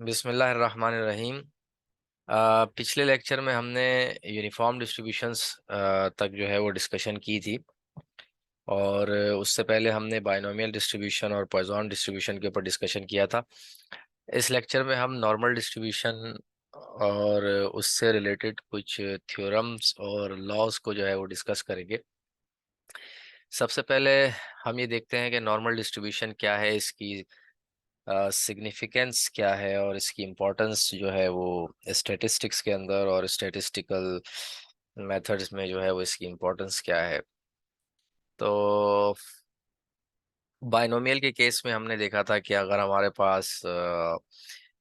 बिस्मिल्लाहिर्रहमानिर्रहीम। पिछले लेक्चर में हमने यूनिफॉर्म डिस्ट्रीब्यूशंस तक जो है वो डिस्कशन की थी। और उससे पहले हमने बाइनोमियल डिस्ट्रीब्यूशन और पॉइजन डिस्ट्रीब्यूशन के ऊपर डिस्कशन किया था। इस लेक्चर में हम नॉर्मल डिस्ट्रीब्यूशन और उससे रिलेटेड कुछ थ्योरम्स और लॉज को जो है वो डिस्कस करेंगे। सबसे पहले हम ये देखते हैं कि नॉर्मल डिस्ट्रीब्यूशन क्या है, इसकी सिग्निफिकेंस क्या है और इसकी इम्पोर्टेंस जो है वो स्टैटिस्टिक्स के अंदर और स्टैटिस्टिकल मेथड्स में जो है वो इसकी इम्पोर्टेंस क्या है। तो बाइनोमियल के केस में हमने देखा था कि अगर हमारे पास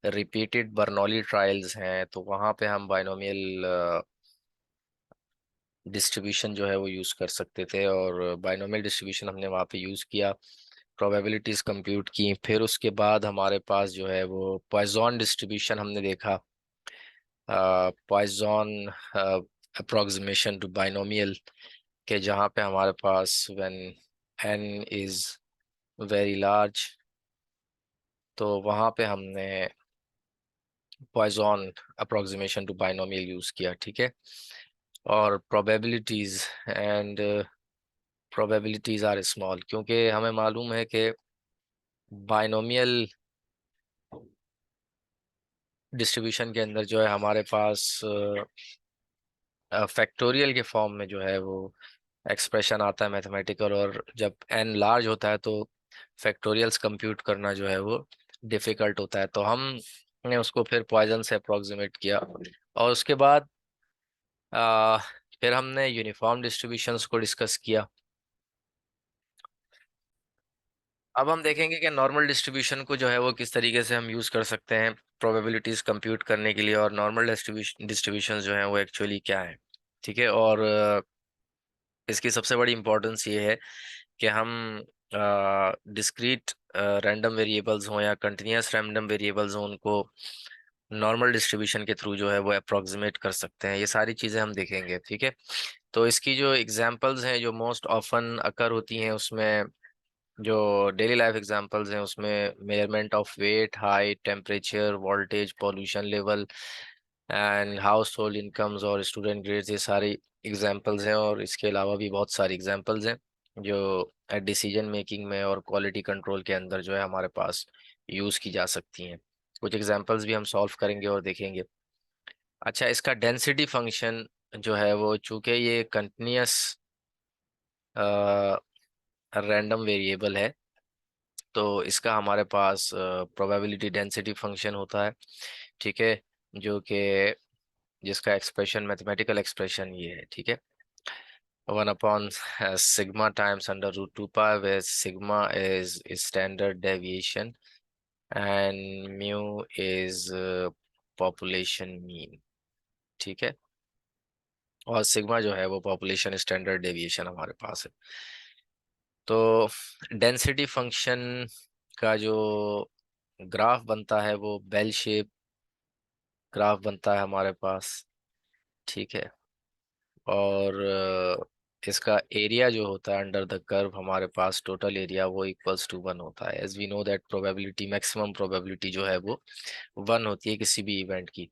रिपीटेड बर्नौली ट्रायल्स हैं तो वहाँ पे हम बाइनोमियल डिस्ट्रीब्यूशन जो है वो यूज़ कर सकते थे, और बाइनोमियल डिस्ट्रीब्यूशन हमने वहाँ पे यूज़ किया, प्रोबेबिलिटीज कंप्यूट की। फिर उसके बाद हमारे पास जो है वो पॉइजन डिस्ट्रीब्यूशन हमने देखा, पॉइजन अप्रोक्सीमेशन टू बाइनोमियल, के जहाँ पे हमारे पास when n is very large तो वहाँ पे हमने Poisson approximation to binomial use किया, ठीक है। और प्रोबेबिलिटीज आर स्मॉल, क्योंकि हमें मालूम है कि बाइनोमियल डिस्ट्रीब्यूशन के अंदर जो है हमारे पास फैक्टोरियल के फॉर्म में जो है वो एक्सप्रेशन आता है मैथमेटिकल, और जब n लार्ज होता है तो फैक्टोरियल्स कंप्यूट करना जो है वो डिफिकल्ट होता है। तो हमने उसको फिर पॉइजन से अप्रोक्सीमेट किया, और उसके बाद आ, फिर हमने यूनिफॉर्म डिस्ट्रीब्यूशंस को डिस्कस किया। अब हम देखेंगे कि नॉर्मल डिस्ट्रीब्यूशन को जो है वो किस तरीके से हम यूज़ कर सकते हैं प्रोबेबिलिटीज कंप्यूट करने के लिए, और नॉर्मल डिस्ट्रीब्यूशन जो है वो एक्चुअली क्या है, ठीक है। और इसकी सबसे बड़ी इंपॉर्टेंस ये है कि हम डिस्क्रीट रैंडम वेरिएबल्स हों या कंटिन्यूस रैंडम वेरिएबल्स हों, उनको नॉर्मल डिस्ट्रीब्यूशन के थ्रू जो है वो अप्रोक्सीमेट कर सकते हैं। ये सारी चीज़ें हम देखेंगे, ठीक है। तो इसकी जो एग्जांपल्स हैं जो मोस्ट ऑफन अकर होती हैं उसमें, जो डेली लाइफ एग्जांपल्स हैं उसमें measurement of weight, height, temperature, voltage, pollution level and household incomes और स्टूडेंट ग्रेड्स, ये सारी एग्जांपल्स हैं। और इसके अलावा भी बहुत सारी एग्जांपल्स हैं जो डिसीजन मेकिंग में और क्वालिटी कंट्रोल के अंदर जो है हमारे पास यूज़ की जा सकती हैं। कुछ एग्जांपल्स भी हम सॉल्व करेंगे और देखेंगे। अच्छा, इसका डेंसिटी फंक्शन जो है वो चूंकि ये कंटिन्यूस रैंडम वेरिएबल है तो इसका हमारे पास प्रोबेबिलिटी डेंसिटी फंक्शन होता है, ठीक है, जो कि जिसका एक्सप्रेशन मैथमेटिकल एक्सप्रेशन ये है, ठीक है। 1 upon sigma times under root 2 pi, where sigma is standard deviation and mu is population mean, ठीक है। और सिग्मा जो है वो पॉपुलेशन स्टैंडर्ड डेविएशन हमारे पास है। तो डेंसिटी फंक्शन का जो ग्राफ बनता है वो बेल शेप ग्राफ बनता है हमारे पास, ठीक है। और इसका एरिया जो होता है अंडर द कर्व हमारे पास, टोटल एरिया, वो इक्वल्स टू 1 होता है। As we know that probability, maximum probability जो है वो 1 होती है किसी भी इवेंट की।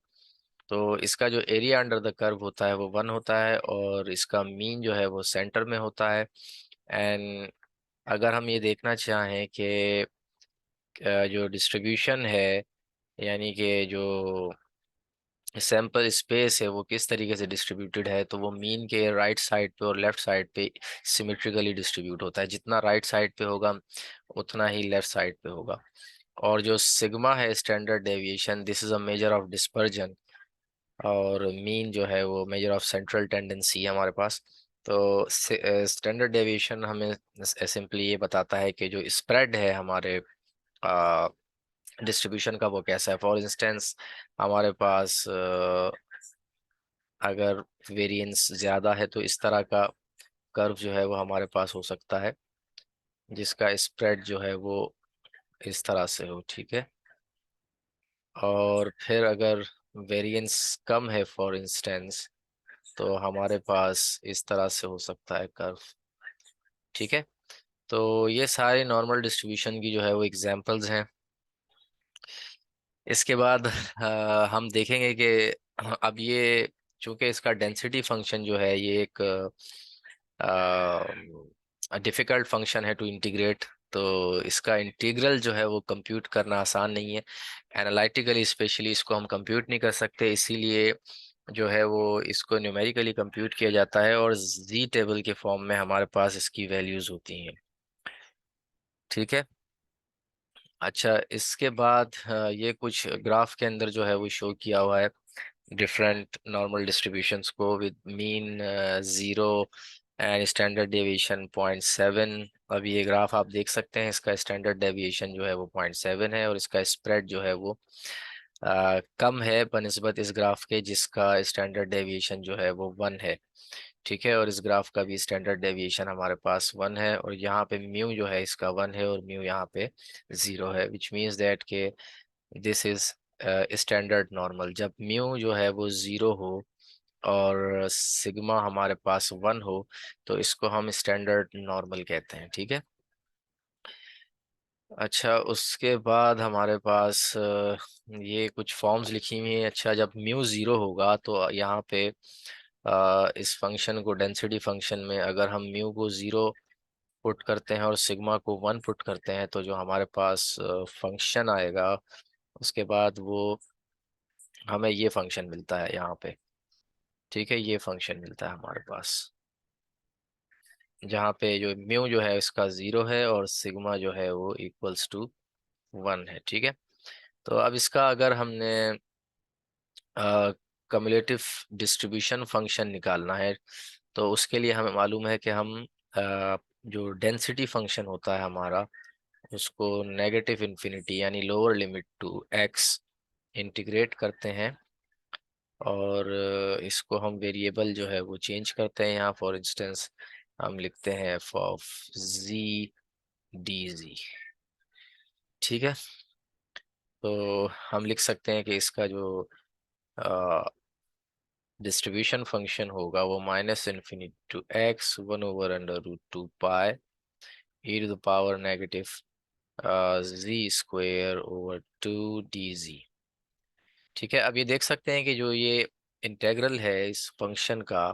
तो इसका जो एरिया अंडर द कर्व होता है वो 1 होता है, और इसका मीन जो है वो सेंटर में होता है। एंड अगर हम ये देखना चाहें कि जो डिस्ट्रीब्यूशन है, यानी कि जो सैंपल स्पेस है वो किस तरीके से डिस्ट्रीब्यूटेड है, तो वो मीन के राइट साइड पे और लेफ्ट साइड पे सिमेट्रिकली डिस्ट्रीब्यूट होता है। जितना राइट साइड पे होगा उतना ही लेफ्ट साइड पे होगा। और जो सिग्मा है, standard deviation, this is a measure of dispersion, और मीन जो है वो मेजर ऑफ सेंट्रल टेंडेंसी है हमारे पास। तो स्टैंडर्ड डेविएशन हमें सिंपली ये बताता है कि जो स्प्रेड है हमारे डिस्ट्रीब्यूशन का वो कैसा है। फॉर इंस्टेंस हमारे पास अगर वेरिएंस ज़्यादा है तो इस तरह का कर्व जो है वो हमारे पास हो सकता है, जिसका स्प्रेड जो है वो इस तरह से हो, ठीक है। और फिर अगर वेरिएंस कम है फॉर इंस्टेंस, तो हमारे पास इस तरह से हो सकता है कर्व, ठीक है। तो ये सारे नॉर्मल डिस्ट्रीब्यूशन की जो है वो एग्जांपल्स हैं। इसके बाद हम देखेंगे कि अब ये, चूंकि इसका डेंसिटी फंक्शन जो है ये एक डिफ़िकल्ट फंक्शन है टू इंटीग्रेट, तो इसका इंटीग्रल जो है वो कंप्यूट करना आसान नहीं है। एनालिटिकली स्पेशली इसको हम कंप्यूट नहीं कर सकते, इसीलिए जो है वो इसको न्यूमेरिकली कंप्यूट किया जाता है और जी टेबल के फॉर्म में हमारे पास इसकी वैल्यूज होती हैं। ठीक है। अच्छा, इसके बाद ये कुछ ग्राफ के अंदर जो है वो शो किया हुआ है डिफरेंट नॉर्मल डिस्ट्रीब्यूशंस को with mean 0 and standard deviation 0.7। अब ये ग्राफ आप देख सकते हैं, इसका स्टैंडर्ड डेविएशन जो है वो 0.7 है और इसका स्प्रेड जो है वो कम है बनिस्बत इस ग्राफ के जिसका स्टैंडर्ड डेविएशन जो है वो 1 है। ठीक है, और इस ग्राफ का भी स्टैंडर्ड डेविएशन हमारे पास 1 है और यहाँ पे म्यू जो है इसका 1 है और म्यू यहाँ पे 0 है, विच मीन्स दैट के दिस इज स्टैंडर्ड नॉर्मल। जब म्यू जो है वो 0 हो और सिग्मा हमारे पास 1 हो तो इसको हम स्टैंडर्ड नॉर्मल कहते हैं। ठीक है। अच्छा, उसके बाद हमारे पास ये कुछ फॉर्म्स लिखी हुई हैं। अच्छा, जब म्यू 0 होगा तो यहाँ पे इस फंक्शन को, डेंसिटी फंक्शन में अगर हम म्यू को 0 पुट करते हैं और सिग्मा को 1 पुट करते हैं तो जो हमारे पास फंक्शन आएगा उसके बाद वो हमें ये फंक्शन मिलता है यहाँ पे। ठीक है, ये फंक्शन मिलता है हमारे पास जहाँ पे जो म्यू जो है इसका 0 है और सिग्मा जो है वो इक्वल्स टू 1 है। ठीक है। तो अब इसका अगर हमने कम्युलेटिव डिस्ट्रीब्यूशन फंक्शन निकालना है तो उसके लिए हमें मालूम है कि हम जो डेंसिटी फंक्शन होता है हमारा उसको नेगेटिव इन्फिनिटी यानी lower limit to X integrate करते हैं और इसको हम वेरिएबल जो है वो चेंज करते हैं। यहाँ फॉर इंस्टेंस हम लिखते हैं F of G D Z. ठीक है। तो हम लिख सकते हैं कि इसका जो डिस्ट्रीब्यूशन फंक्शन होगा वो minus infinity to X 1/√2 pi e to the power negative Z square over 2 D Z. ठीक है। अब ये देख सकते हैं कि जो ये इंटेग्रल है इस फंक्शन का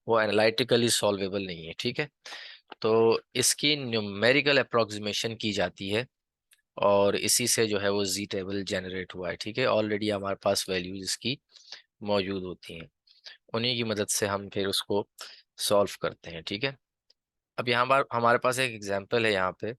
वो एनालिटिकली सॉल्वेबल नहीं है। ठीक है। तो इसकी न्यूमेरिकल अप्रोक्सीमेशन की जाती है और इसी से जो है वो जी टेबल जनरेट हुआ है। ठीक है, ऑलरेडी हमारे पास वैल्यूज इसकी मौजूद होती हैं, उन्हीं की मदद से हम फिर उसको सॉल्व करते हैं। ठीक है। अब यहाँ पर हमारे पास एक एग्जांपल है यहाँ पे।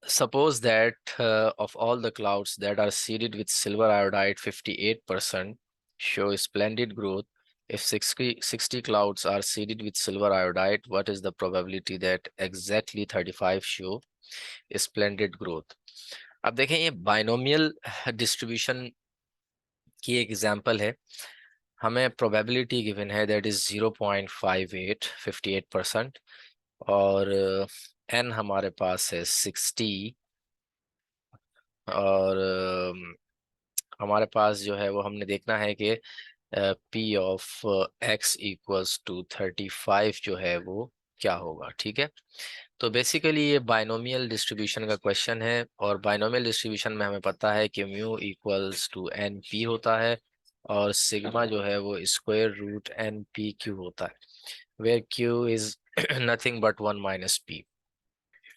Suppose that of all the clouds that are seeded with silver iodide 58% show splendid growth. If 60 clouds are seeded with silver iodide, what is the probability that exactly 35 show splendid growth? अब देखें, ये binomial distribution की एक example है। हमें probability given है that is 0.58, 58%, और N हमारे पास है 60 और हमारे पास जो है वो हमने देखना है कि P of X equals to 35 जो है वो क्या होगा। ठीक है। तो बेसिकली ये बाइनोमियल डिस्ट्रीब्यूशन का क्वेश्चन है और बाइनोमियल डिस्ट्रीब्यूशन में हमें पता है कि mu equals to N P होता है और सिग्मा जो है वो square root N P Q होता है, where Q is nothing but 1 - P.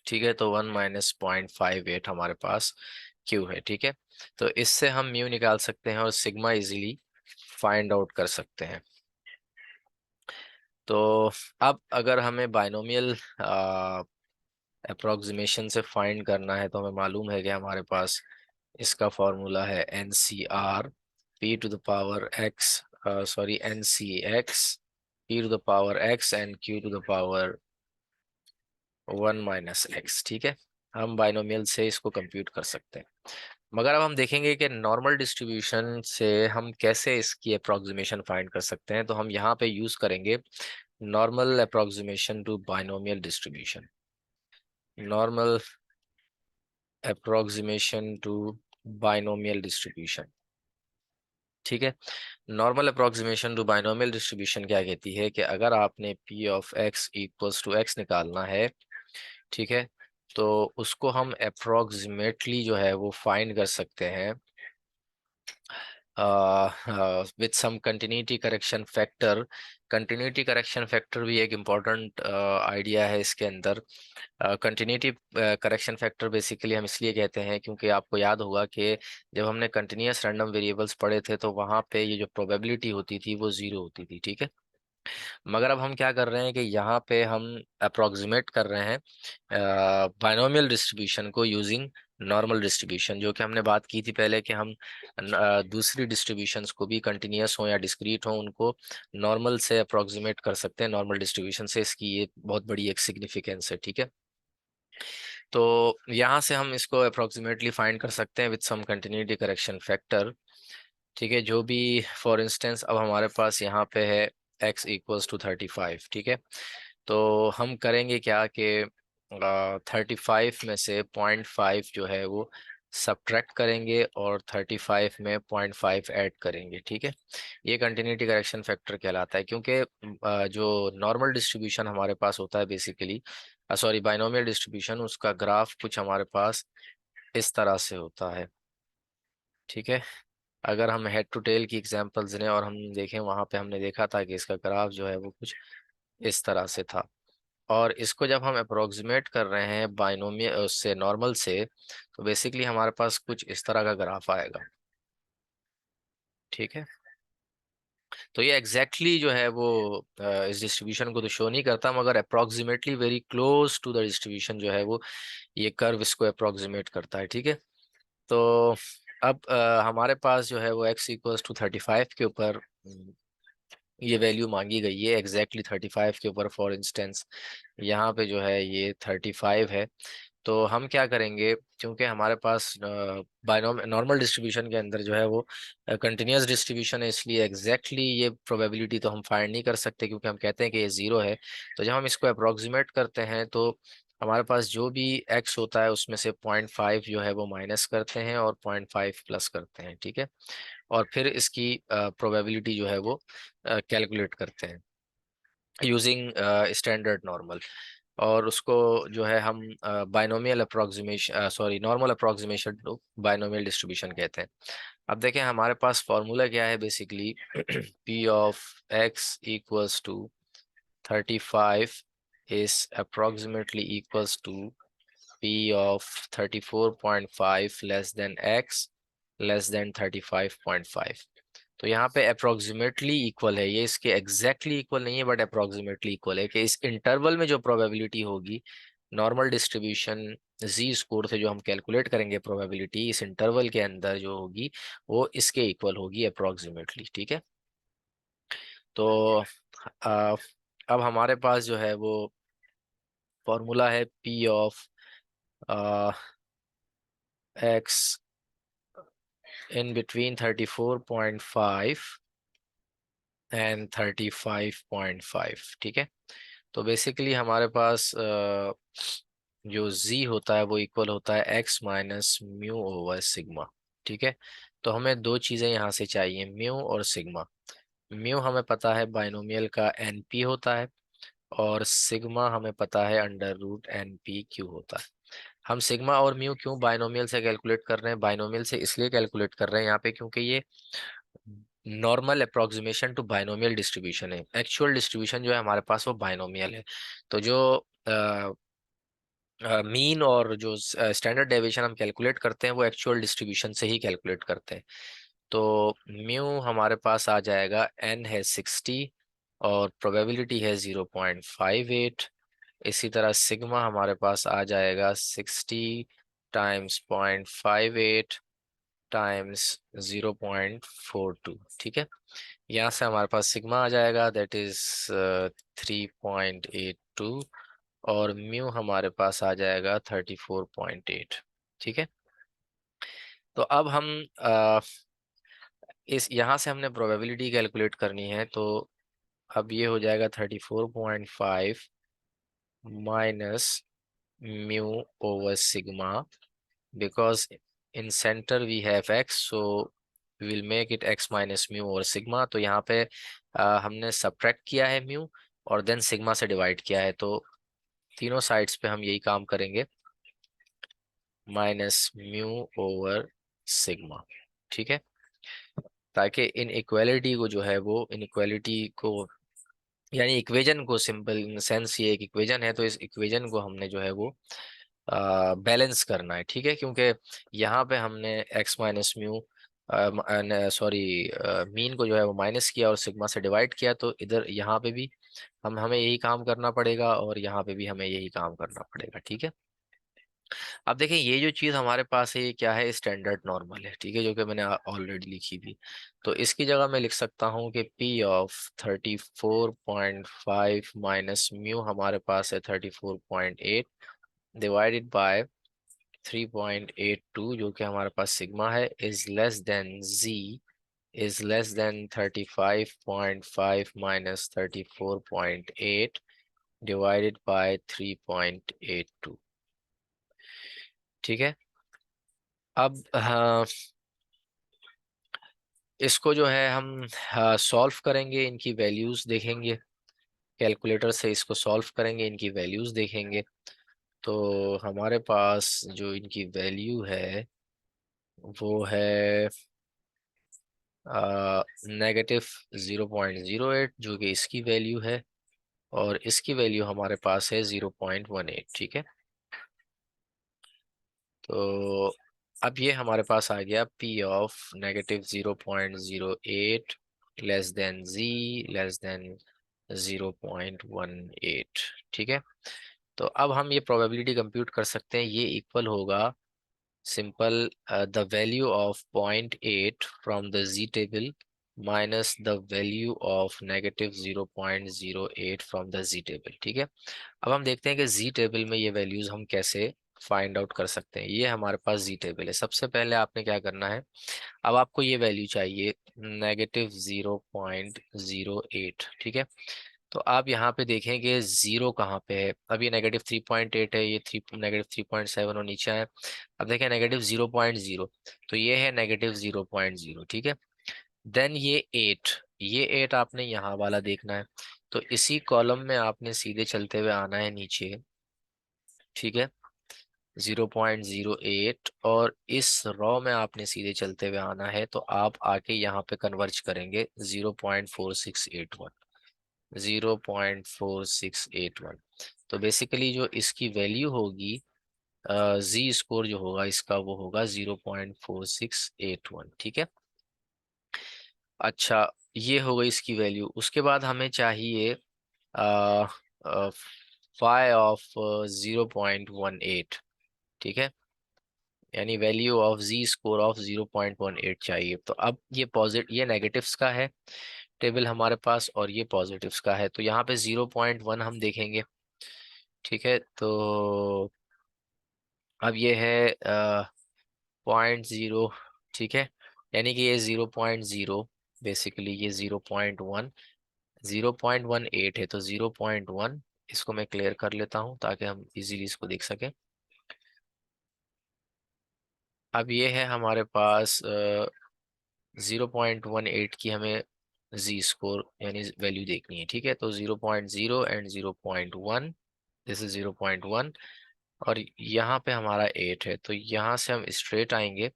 ठीक है, तो 1 - 0.58 हमारे पास क्यू है। ठीक है। तो इससे हम म्यू निकाल सकते हैं और सिग्मा इजीली फाइंड आउट कर सकते हैं। तो अब अगर हमें बाइनोमियल अप्रोक्सीमेशन से फाइंड करना है तो हमें मालूम है कि हमारे पास इसका फॉर्मूला है N C R P to the power X, sorry N C X P to the power X and Q to the power 1 - X. ठीक है, हम बाइनोमियल से इसको कंप्यूट कर सकते हैं। मगर अब हम देखेंगे कि नॉर्मल डिस्ट्रीब्यूशन से हम कैसे इसकी अप्रोक्सीमेशन फाइंड कर सकते हैं। तो हम यहाँ पे यूज करेंगे normal approximation to binomial distribution, normal approximation to binomial distribution. ठीक है। Normal approximation to binomial distribution क्या कहती है कि अगर आपने P of X equals to X निकालना है, ठीक है, तो उसको हम अप्रोक्सीमेटली जो है वो फाइंड कर सकते हैं with some continuity correction factor. Continuity correction factor भी एक इम्पॉर्टेंट आइडिया है इसके अंदर। कंटिन्यूटी करेक्शन फैक्टर बेसिकली हम इसलिए कहते हैं क्योंकि आपको याद होगा कि जब हमने कंटिन्यूअस रैंडम वेरिएबल्स पढ़े थे तो वहाँ पे ये जो प्रोबेबिलिटी होती थी वो जीरो होती थी, ठीक है। मगर अब हम क्या कर रहे हैं कि यहाँ पे हम अप्रोक्सीमेट कर रहे हैं बाइनोमियल डिस्ट्रीब्यूशन को यूजिंग नॉर्मल डिस्ट्रीब्यूशन, जो कि हमने बात की थी पहले कि हम दूसरी डिस्ट्रीब्यूशंस को भी कंटिन्यूअस हो या डिस्क्रीट हो उनको नॉर्मल से अप्रोक्सीमेट कर सकते हैं नॉर्मल डिस्ट्रीब्यूशन से। इसकी ये बहुत बड़ी एक सिग्निफिकेंस है, ठीक है। तो यहाँ से हम इसको अप्रोक्सीमेटली फाइंड कर सकते हैं with some continuity correction factor, ठीक है। जो भी फॉर इंस्टेंस अब हमारे पास यहाँ पे है x इक्वल्स टू 35, ठीक है। तो हम करेंगे क्या कि 35 में से 0.5 जो है वो सब्ट्रैक्ट करेंगे और 35 में 0.5 ऐड करेंगे, ठीक है। ये कंटिन्यूटी करेक्शन फैक्टर कहलाता है क्योंकि जो नॉर्मल डिस्ट्रीब्यूशन हमारे पास होता है बेसिकली, सॉरी बाइनोमियल डिस्ट्रीब्यूशन, उसका ग्राफ कुछ हमारे पास इस तरह से होता है, ठीक है। अगर हम हेड टू टेल की एग्जांपल्स लें और हम देखें, वहां पे हमने देखा था कि इसका ग्राफ जो है वो कुछ इस तरह से था। और इसको जब हम अप्रोक्सीमेट कर रहे हैं बाइनोमियल उससे नॉर्मल से, तो बेसिकली हमारे पास कुछ इस तरह का ग्राफ आएगा, ठीक है। तो ये एग्जैक्टली जो है वो इस डिस्ट्रीब्यूशन को तो शो नहीं करता, मगर approximately very close to the distribution जो है वो ये कर्व इसको अप्रोक्सीमेट करता है, ठीक है। तो अब हमारे पास जो है वो x इक्वल्स टू 35 के ऊपर ये वैल्यू मांगी गई है, एग्जैक्टली 35 के ऊपर। फॉर इंस्टेंस यहाँ पे जो है ये 35 है। तो हम क्या करेंगे, क्योंकि हमारे पास बाइनोम नॉर्मल डिस्ट्रीब्यूशन के अंदर जो है वो कंटिन्यूअस डिस्ट्रीब्यूशन है, इसलिए एग्जैक्टली ये प्रोबेबिलिटी तो हम फाइंड नहीं कर सकते क्योंकि हम कहते हैं कि ये जीरो है। तो जब हम इसको अप्रोक्सीमेट करते हैं तो हमारे पास जो भी x होता है उसमें से 0.5 जो है वो माइनस करते हैं और 0.5 प्लस करते हैं, ठीक है। और फिर इसकी प्रोबेबिलिटी जो है वो कैलकुलेट करते हैं यूजिंग स्टैंडर्ड नॉर्मल। और उसको जो है हम binomial approximation, sorry normal approximation to binomial distribution कहते हैं। अब देखें हमारे पास फॉर्मूला क्या है basically p of x equals to 35 is approximately equals to p of 34.5 less than x less than 35.5। तो यहाँ पे अप्रोक्सीमेटली इक्वल है, ये इसके एग्जैक्टली इक्वल नहीं है बट अप्रोक्सीमेटली इक्वल है कि इस इंटरवल में जो प्रोबेबिलिटी होगी नॉर्मल डिस्ट्रीब्यूशन जी स्कोर से जो हम कैलकुलेट करेंगे प्रोबेबिलिटी, इस इंटरवल के अंदर जो होगी वो इसके इक्वल होगी अप्रोक्सीमेटली, ठीक है। तो आ, अब हमारे पास जो है वो फॉर्मूला है P of x in between 34.5 and 35.5, ठीक है। तो बेसिकली हमारे पास जो z होता है वो इक्वल होता है x minus mu over sigma, ठीक है। तो हमें दो चीज़ें यहाँ से चाहिए, म्यू और सिग्मा। म्यू हमें पता है बाइनोमियल का np होता है और सिग्मा हमें पता है अंडर रूट np क्यू होता है। हम सिग्मा और म्यू क्यों बाइनोमियल से कैलकुलेट कर रहे हैं, बाइनोमियल से इसलिए कैलकुलेट कर रहे हैं यहाँ पे क्योंकि ये normal approximation to binomial distribution है। एक्चुअल डिस्ट्रीब्यूशन जो है हमारे पास वो बाइनोमियल है। तो जो मीन और जो स्टैंडर्ड डेविएशन हम कैलकुलेट करते हैं वो एक्चुअल डिस्ट्रीब्यूशन से ही कैलकुलेट करते हैं। तो म्यू हमारे पास आ जाएगा, n है 60 और प्रोबेबिलिटी है 0.58। इसी तरह सिग्मा हमारे पास आ जाएगा 60 टाइम्स 0.58 टाइम्स 0.42, ठीक है। यहाँ से हमारे पास सिग्मा आ जाएगा दैट इज 3.82 और म्यू हमारे पास आ जाएगा 34.8, ठीक है। तो अब हम इस यहाँ से हमने प्रोबेबिलिटी कैलकुलेट करनी है, तो अब ये हो जाएगा 34.5 minus mu over sigma, because in center we have x, so we will make it x minus mu और सिग्मा। तो यहाँ पे हमने सब्ट्रैक्ट किया है म्यू और देन सिग्मा से डिवाइड किया है, तो तीनों साइड्स पे हम यही काम करेंगे। माइनस म्यू ओवर सिग्मा, ठीक है। ताकि इन इक्वालिटी को जो है वो इनइक्वालिटी को, यानी इक्वेजन को, सिंपल इन सेंस ये एक इक्वेजन है तो इस इक्वेजन को हमने जो है वो बैलेंस करना है, ठीक है। क्योंकि यहाँ पे हमने x minus mu, sorry, mean को जो है वो माइनस किया और सिग्मा से डिवाइड किया, तो इधर यहाँ पे भी हमें यही काम करना पड़ेगा और यहाँ पे भी हमें यही काम करना पड़ेगा, ठीक है। अब देखें ये जो चीज़ हमारे पास है ये क्या है, स्टैंडर्ड नॉर्मल है, ठीक है, जो कि मैंने ऑलरेडी लिखी थी। तो इसकी जगह मैं लिख सकता हूँ कि पी ऑफ 34.5 माइनस म्यू हमारे पास है 34.8 डिवाइडेड बाय 3.82, जो कि हमारे पास सिग्मा है, is less than Z, is less than 35.5 minus 34.8 divided by 3.82, ठीक है। अब हाँ, इसको जो है हम सॉल्व करेंगे, इनकी वैल्यूज देखेंगे, कैलकुलेटर से इसको सॉल्व करेंगे, इनकी वैल्यूज देखेंगे। तो हमारे पास जो इनकी वैल्यू है वो है -0.08, जो कि इसकी वैल्यू है, और इसकी वैल्यू हमारे पास है 0.18, ठीक है। तो अब ये हमारे पास आ गया P of -0.08 less then Z less than 0.18, ठीक है। तो अब हम ये प्रोबेबिलिटी कंप्यूट कर सकते हैं, ये इक्वल होगा simple the value of 0.8 from the Z table minus the value of -0.08 from the Z table, ठीक है। अब हम देखते हैं कि जी टेबल में ये वैल्यूज हम कैसे फाइंड आउट कर सकते हैं। ये हमारे पास जी टेबल है। सबसे पहले आपने क्या करना है, अब आपको ये वैल्यू चाहिए -0.08, ठीक है। तो आप यहाँ पे देखेंगे जीरो कहाँ पे है, अब ये -3.8 है, ये -3.7 और नीचे है। अब देखें -0.0, तो ये है -0.0, ठीक है। देन ये एट आपने यहाँ वाला देखना है, तो इसी कॉलम में आपने सीधे चलते हुए आना है नीचे, ठीक है, 0.08, और इस रो में आपने सीधे चलते हुए आना है, तो आप आके यहाँ पे कन्वर्ज करेंगे 0.4681, 0.4681। तो बेसिकली जो इसकी वैल्यू होगी, जी स्कोर जो होगा इसका वो होगा 0.4681, ठीक है। अच्छा, ये हो गई इसकी वैल्यू। उसके बाद हमें चाहिए फाई ऑफ 0.18, ठीक है, यानी value of Z score of 0.18 चाहिए। तो अब ये नेगेटिव्स का है टेबल हमारे पास, और ये पॉजिटिव्स का है, तो यहाँ पे 0.1 हम देखेंगे, ठीक है। तो अब ये है 0.0, ठीक है, यानी कि ये 0.0, बेसिकली ये 0.18 है, तो 0.1 इसको मैं क्लियर कर लेता हूँ ताकि हम इजीली इसको देख सकें। अब ये है हमारे पास 0.18 की हमें जी स्कोर यानी वैल्यू देखनी है, ठीक है। तो 0.0 एंड 0.1, दिस इज 0.1, और यहाँ पे हमारा 8 है, तो यहाँ से हम स्ट्रेट आएंगे,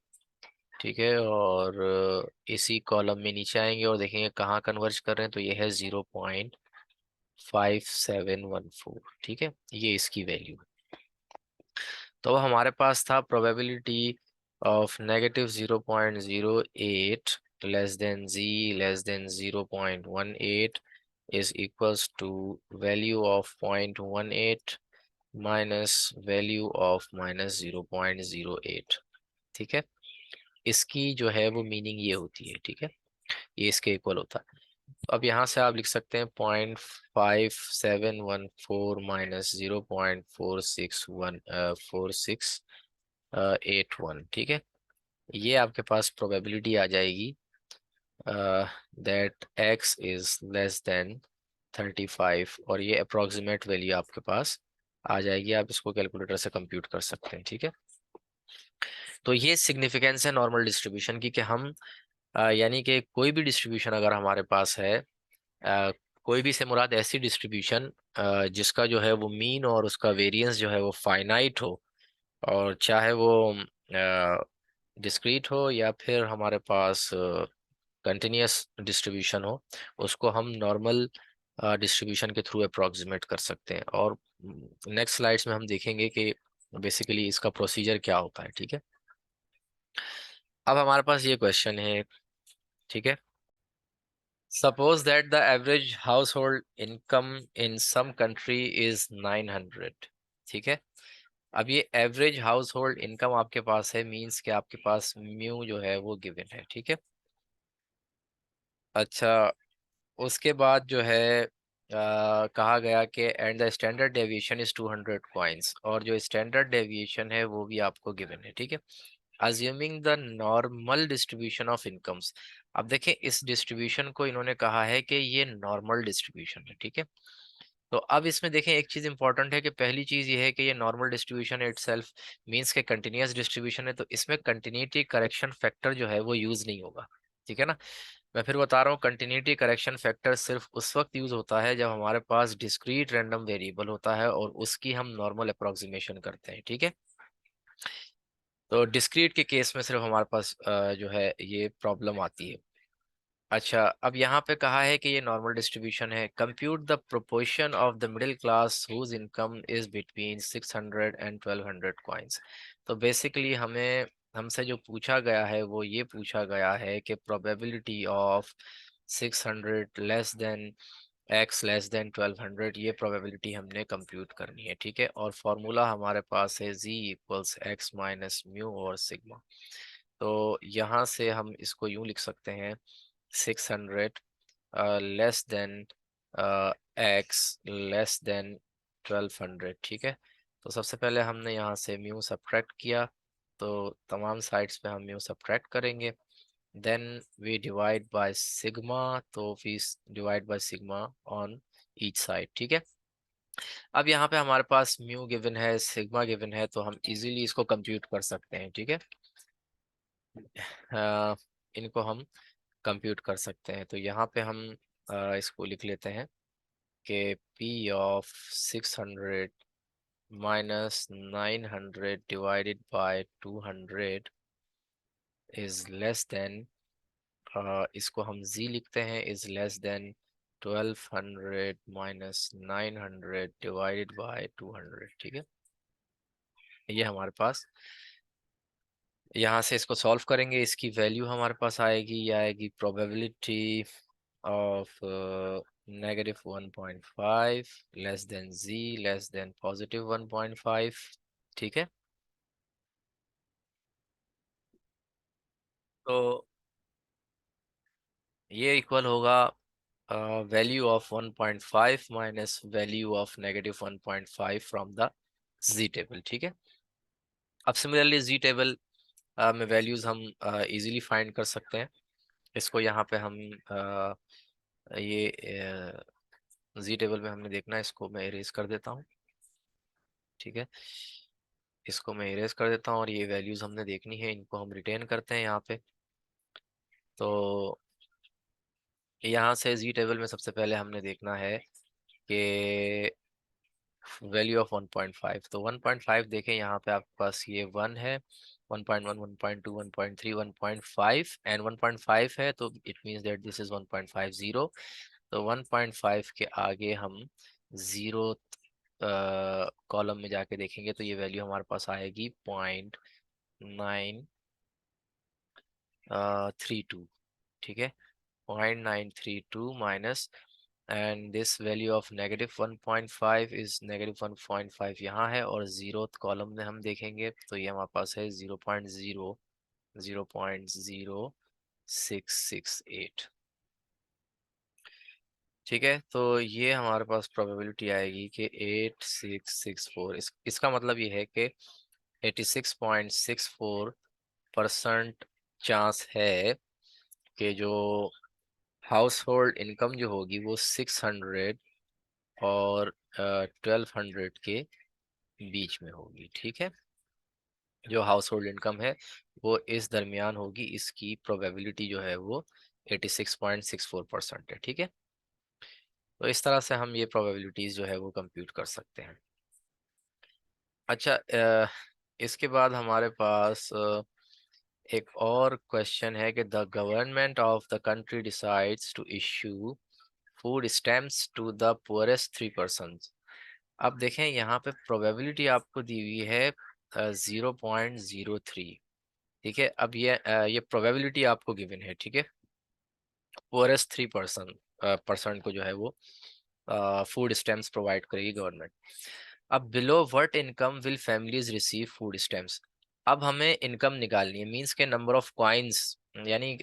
ठीक है, और इसी कॉलम में नीचे आएंगे और देखेंगे कहाँ कन्वर्ज कर रहे हैं, तो ये है 0.5714, ठीक है, ये इसकी वैल्यू है। तो हमारे पास था probability of -0.08 less than Z less than 0.18 is equals to value of 0.18 minus value of -0.08, ठीक है। इसकी जो है वो मीनिंग ये होती है, ठीक है, ये इसके इक्वल होता है। तो अब यहाँ से आप लिख सकते हैं 0.5714 माइनस 0.4681, ठीक है। ये आपके पास प्रोबेबिलिटी आ जाएगी that x is less then 35, और ये अप्रोक्सीमेट वैल्यू आपके पास आ जाएगी, आप इसको कैलकुलेटर से कंप्यूट कर सकते हैं, ठीक है। तो ये सिग्निफिकेंस है नॉर्मल डिस्ट्रीब्यूशन की, कि हम यानी कि कोई भी डिस्ट्रीब्यूशन अगर हमारे पास है, कोई भी से मुराद ऐसी डिस्ट्रीब्यूशन जिसका जो है वो मीन और उसका वेरिएंस जो है वो फाइनाइट हो, और चाहे वो डिस्क्रीट हो या फिर हमारे पास कंटिन्यूस डिस्ट्रीब्यूशन हो, उसको हम नॉर्मल डिस्ट्रीब्यूशन के थ्रू अप्रोक्सीमेट कर सकते हैं। और नेक्स्ट स्लाइड्स में हम देखेंगे कि बेसिकली इसका प्रोसीजर क्या होता है। ठीक है, अब हमारे पास ये क्वेश्चन है। ठीक है, suppose that the average household income in some country is 900। ठीक है, अब ये एवरेज हाउस होल्ड इनकम आपके पास है, मींस कि आपके पास म्यू जो है वो गिवन है। ठीक है, अच्छा, उसके बाद जो है कहा गया कि and the standard deviation is 200 coins, और जो स्टैंडर्ड डेविएशन है वो भी आपको गिवन है। ठीक है, assuming the normal distribution of incomes. अब देखें, इस डिस्ट्रीब्यूशन को इन्होंने कहा है कि ये नॉर्मल डिस्ट्रीब्यूशन है। ठीक है, तो अब इसमें देखें, एक चीज इंपॉर्टेंट है कि पहली चीज ये है कि ये नॉर्मल डिस्ट्रीब्यूशन इटसेल्फ मींस के कंटिन्यूअस डिस्ट्रीब्यूशन है, तो इसमें कंटिन्यूटी करेक्शन फैक्टर जो है वो यूज नहीं होगा। ठीक है ना, मैं फिर बता रहा हूँ, कंटिन्यूटी करेक्शन फैक्टर सिर्फ उस वक्त यूज होता है जब हमारे पास डिस्क्रीट रैंडम वेरिएबल होता है और उसकी हम नॉर्मल अप्रोक्सीमेशन करते हैं। ठीक है, तो डिस्क्रीट के केस में सिर्फ हमारे पास जो है ये प्रॉब्लम आती है। अच्छा, अब यहाँ पे कहा है कि ये नॉर्मल डिस्ट्रीब्यूशन है। Compute the proportion of the middle class whose income is between 600 and 1200 coins. तो बेसिकली हमें हमसे जो पूछा गया है वो ये पूछा गया है कि probability of 600 less than X less then 1200, ये प्रोबेबिलिटी हमने कंप्यूट करनी है। ठीक है, और फॉर्मूला हमारे पास है z equals x minus mu और सिग्मा। तो यहाँ से हम इसको यूँ लिख सकते हैं, 600 less than X less then 1200। ठीक है, तो सबसे पहले हमने यहाँ से म्यू सब्ट्रैक्ट किया, तो तमाम साइड्स पे हम म्यू सब्ट्रैक्ट करेंगे, then we divide by sigma, तो we divide by sigma on each side. ठीक है, अब यहाँ पे हमारे पास म्यू गिवन है, सिग्मा गिवन है, तो हम इजीली इसको कंप्यूट कर सकते हैं। ठीक है, इनको हम कंप्यूट कर सकते हैं। तो यहाँ पे हम इसको लिख लेते हैं कि P of 600 minus 900 divided by 200 is less then, इसको हम z लिखते हैं, is less then 1200 minus 900 divided by 200। ठीक है, ये हमारे पास, यहाँ से इसको सॉल्व करेंगे, इसकी वैल्यू हमारे पास आएगी, ये आएगी probability of -1.5 less than z less than +1.5। ठीक है, तो ये इक्वल होगा value of 1.5 minus value of -1.5 from the z table. ठीक है, अब सिमिलरली z टेबल में वैल्यूज हम इजीली फाइंड कर सकते हैं। इसको यहाँ पे हम ये जी टेबल में हमने देखना है, इसको मैं इरेज कर देता हूँ। ठीक है, इसको मैं इरेज कर देता हूँ और ये वैल्यूज हमने देखनी है, इनको हम रिटेन करते हैं यहाँ पे। तो यहाँ से जी टेबल में सबसे पहले हमने देखना है कि वैल्यू ऑफ 1.5, तो 1.5 देखें, यहाँ पे आपके पास ये 1 है, 1.1 1.2 1.3 1.5 एंड 1.5 है, तो it means that this is 1.50। तो 1.5 के आगे हम जीरो कॉलम में जाके देखेंगे तो ये वैल्यू हमारे पास आएगी 0.932। ठीक है, 0.932 minus, and this value of -1.5 is -1.5 यहाँ है, और जीरो कॉलम में हम देखेंगे तो ये हमारे पास है 0.0668। ठीक है, तो ये हमारे पास प्रोबेबिलिटी आएगी कि 8664, इसका मतलब ये है कि 86.64% चांस है कि जो हाउस होल्ड इनकम जो होगी वो 600 और 1200 के बीच में होगी। ठीक है, जो हाउस होल्ड इनकम है वो इस दरमियान होगी, इसकी प्रोबेबिलिटी जो है वो 86.64% है। ठीक है, तो इस तरह से हम ये प्रोबेबिलिटीज जो है वो कंप्यूट कर सकते हैं। अच्छा, इसके बाद हमारे पास एक और क्वेश्चन है कि the government of the country decides to issue food stamps to the poorest 3%। अब देखें यहाँ पे प्रोबेबिलिटी आपको दी हुई है 0.03। ठीक है, अब ये प्रोबेबिलिटी आपको गिवन है। ठीक है, पुअरेस्ट 3% को जो है वो फूड स्टैम्प्स प्रोवाइड करेगी गवर्नमेंट। अब below what income will families receive food stamps. अब हमें इनकम निकालनी है, मींस के नंबर ऑफ कॉइन्स, यानी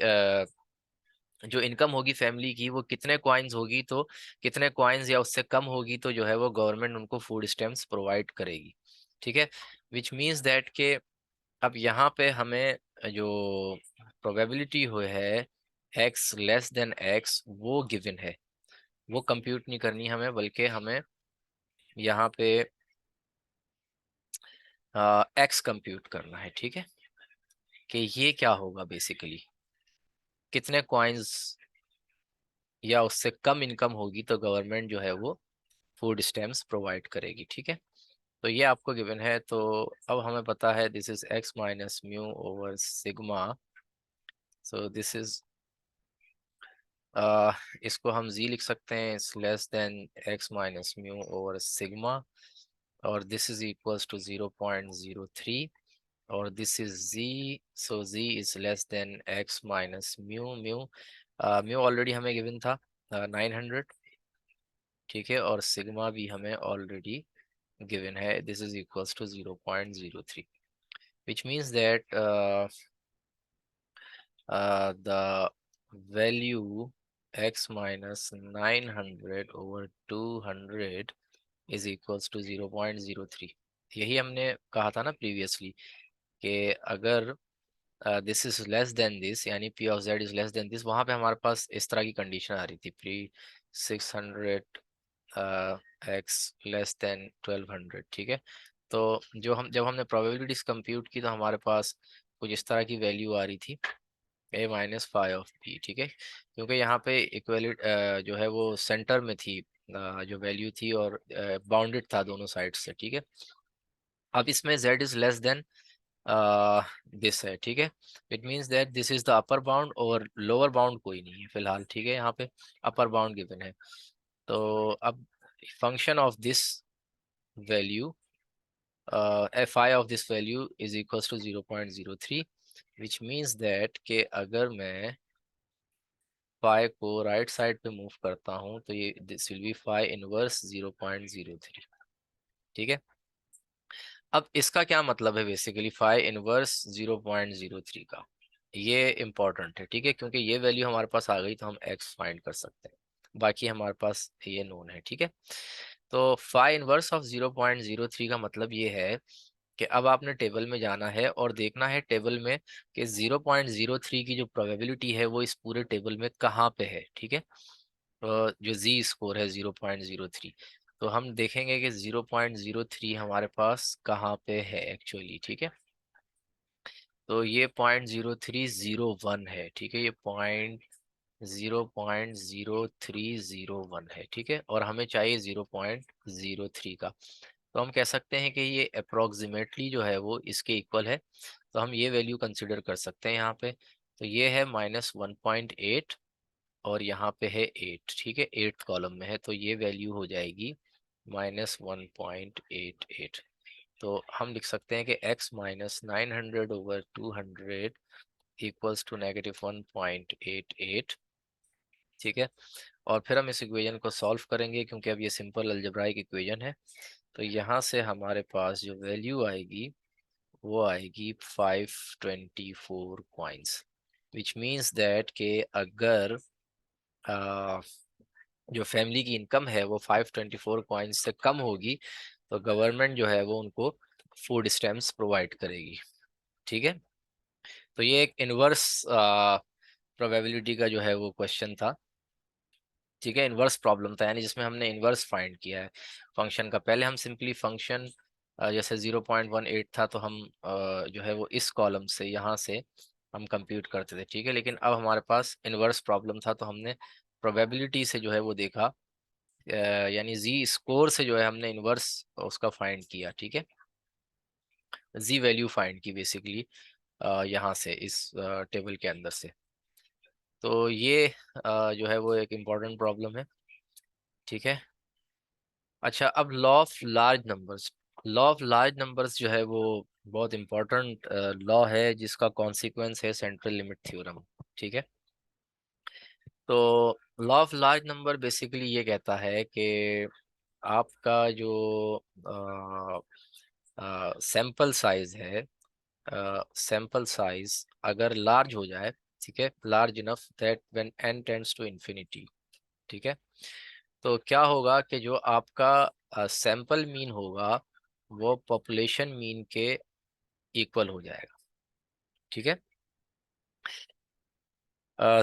जो इनकम होगी फैमिली की वो कितने कॉइन्स होगी, तो कितने कॉइन्स या उससे कम होगी तो जो है वो गवर्नमेंट उनको फूड स्टैम्प्स प्रोवाइड करेगी। ठीक है, विच मीन्स दैट के अब यहाँ पे हमें जो प्रोबेबिलिटी हो है एक्स लेस देन एक्स वो गिवन है, वो कंप्यूट नहीं करनी हमें, बल्कि हमें यहाँ पे एक्स कंप्यूट करना है। ठीक है, कि ये क्या होगा बेसिकली, कितने कॉइन्स या उससे कम इनकम होगी तो गवर्नमेंट जो है वो फूड स्टैम्प्स प्रोवाइड करेगी। ठीक है, तो ये आपको गिवन है। तो अब हमें पता है this is X minus mu over sigma. So this is इसको हम जी लिख सकते हैं, it's less than X minus mu over sigma, और दिस इज इक्वल्स टू 0.03, और this is Z. So Z is less than X minus mu mu mu already हमें given था 900। ठीक है, और सिग्मा भी हमें ऑलरेडी गिवन है, this is equals to 0.03, which means that the value x minus 900 over 200 is equals to 0.03। यही हमने कहा था ना प्रीवियसली कि अगर this is less then this, यानी p of z is less then this, वहां पे हमारे पास इस तरह की कंडीशन आ रही थी, प्री 600 x लेस देन 1200। ठीक है, तो जब हमने प्रोबेबिलिटीज कंप्यूट की तो हमारे पास कुछ इस तरह की वैल्यू आ रही थी a minus five of p। ठीक है, क्योंकि यहाँ पे इक्वलिट जो है वो सेंटर में थी, जो वैल्यू थी, और बाउंडेड था दोनों साइड से। ठीक है, अब इसमें z is less then this है। ठीक है, it means that this is the upper bound और लोअर बाउंड कोई नहीं है फिलहाल। ठीक है, यहाँ पे अपर बाउंड गिवन है। तो अब function of this value fi of this value is equals to 0.03, which means that कि अगर मैं phi को राइट साइड पे मूव करता हूँ तो ये this will be phi inverse 0.03। ठीक है, अब इसका क्या मतलब है बेसिकली phi इनवर्स 0.03 का, ये इम्पोर्टेंट है। ठीक है, क्योंकि ये वैल्यू हमारे पास आ गई तो हम x फाइंड कर सकते हैं, बाकी हमारे पास ये नोन है। ठीक है, तो phi इनवर्स ऑफ 0.03 का मतलब ये है कि अब आपने टेबल में जाना है और देखना है टेबल में कि 0.03 की जो प्रोबेबिलिटी है वो इस पूरे टेबल में कहाँ पे है। ठीक है, जो जी स्कोर है 0.03, तो हम देखेंगे कि 0.03 हमारे पास कहाँ पे है एक्चुअली। ठीक है, तो ये 0.0301 है। ठीक है, ये 0.0301 है। ठीक है, और हमें चाहिए 0.03 का, तो हम कह सकते हैं कि ये अप्रोक्सीमेटली जो है वो इसके इक्वल है, तो हम ये वैल्यू कंसिडर कर सकते हैं यहाँ पे। तो ये है -1.8 और यहाँ पे है 8। ठीक है, 8th कॉलम में है, तो ये वैल्यू हो जाएगी -1.88। तो हम लिख सकते हैं कि x minus 900 over 200 equals to -1.88। ठीक है, और फिर हम इस इक्वेशन को सॉल्व करेंगे क्योंकि अब ये सिंपल अलजेब्राइक इक्वेशन है। तो यहाँ से हमारे पास जो वैल्यू आएगी वो आएगी 524 कॉइन्स, विच मीन्स दैट के अगर आ, जो फैमिली की इनकम है वो 524 कॉइन्स से कम होगी तो गवर्नमेंट जो है वो उनको फूड स्टैम्प्स प्रोवाइड करेगी। ठीक है, तो ये एक इनवर्स प्रोबेबिलिटी का जो है वो क्वेश्चन था। ठीक है, इनवर्स प्रॉब्लम था, यानी जिसमें हमने इनवर्स फाइंड किया है फंक्शन का। पहले हम सिंपली फंक्शन जैसे 0.18 था तो हम जो है वो इस कॉलम से यहाँ से हम कंप्यूट करते थे। ठीक है, लेकिन अब हमारे पास इनवर्स प्रॉब्लम था तो हमने प्रोबेबिलिटी से जो है वो देखा, यानी जी स्कोर से जो है हमने इनवर्स उसका फाइंड किया। ठीक है, जी वैल्यू फाइंड की बेसिकली यहाँ से इस टेबल के अंदर से। तो ये जो है वो एक इम्पॉर्टेंट प्रॉब्लम है, ठीक है। अच्छा, अब law of large numbers. Law of large numbers जो है वो बहुत इम्पोर्टेंट लॉ है, जिसका कॉन्सिक्वेंस है सेंट्रल लिमिट थ्योरम, ठीक है। तो law of large number basically ये कहता है कि आपका जो सैंपल साइज है, सैंपल साइज अगर लार्ज हो जाए, ठीक है, large enough that when n tends to infinity, ठीक है, तो क्या होगा कि जो आपका सैंपल मीन होगा वो पॉपुलेशन मीन के इक्वल हो जाएगा, ठीक है।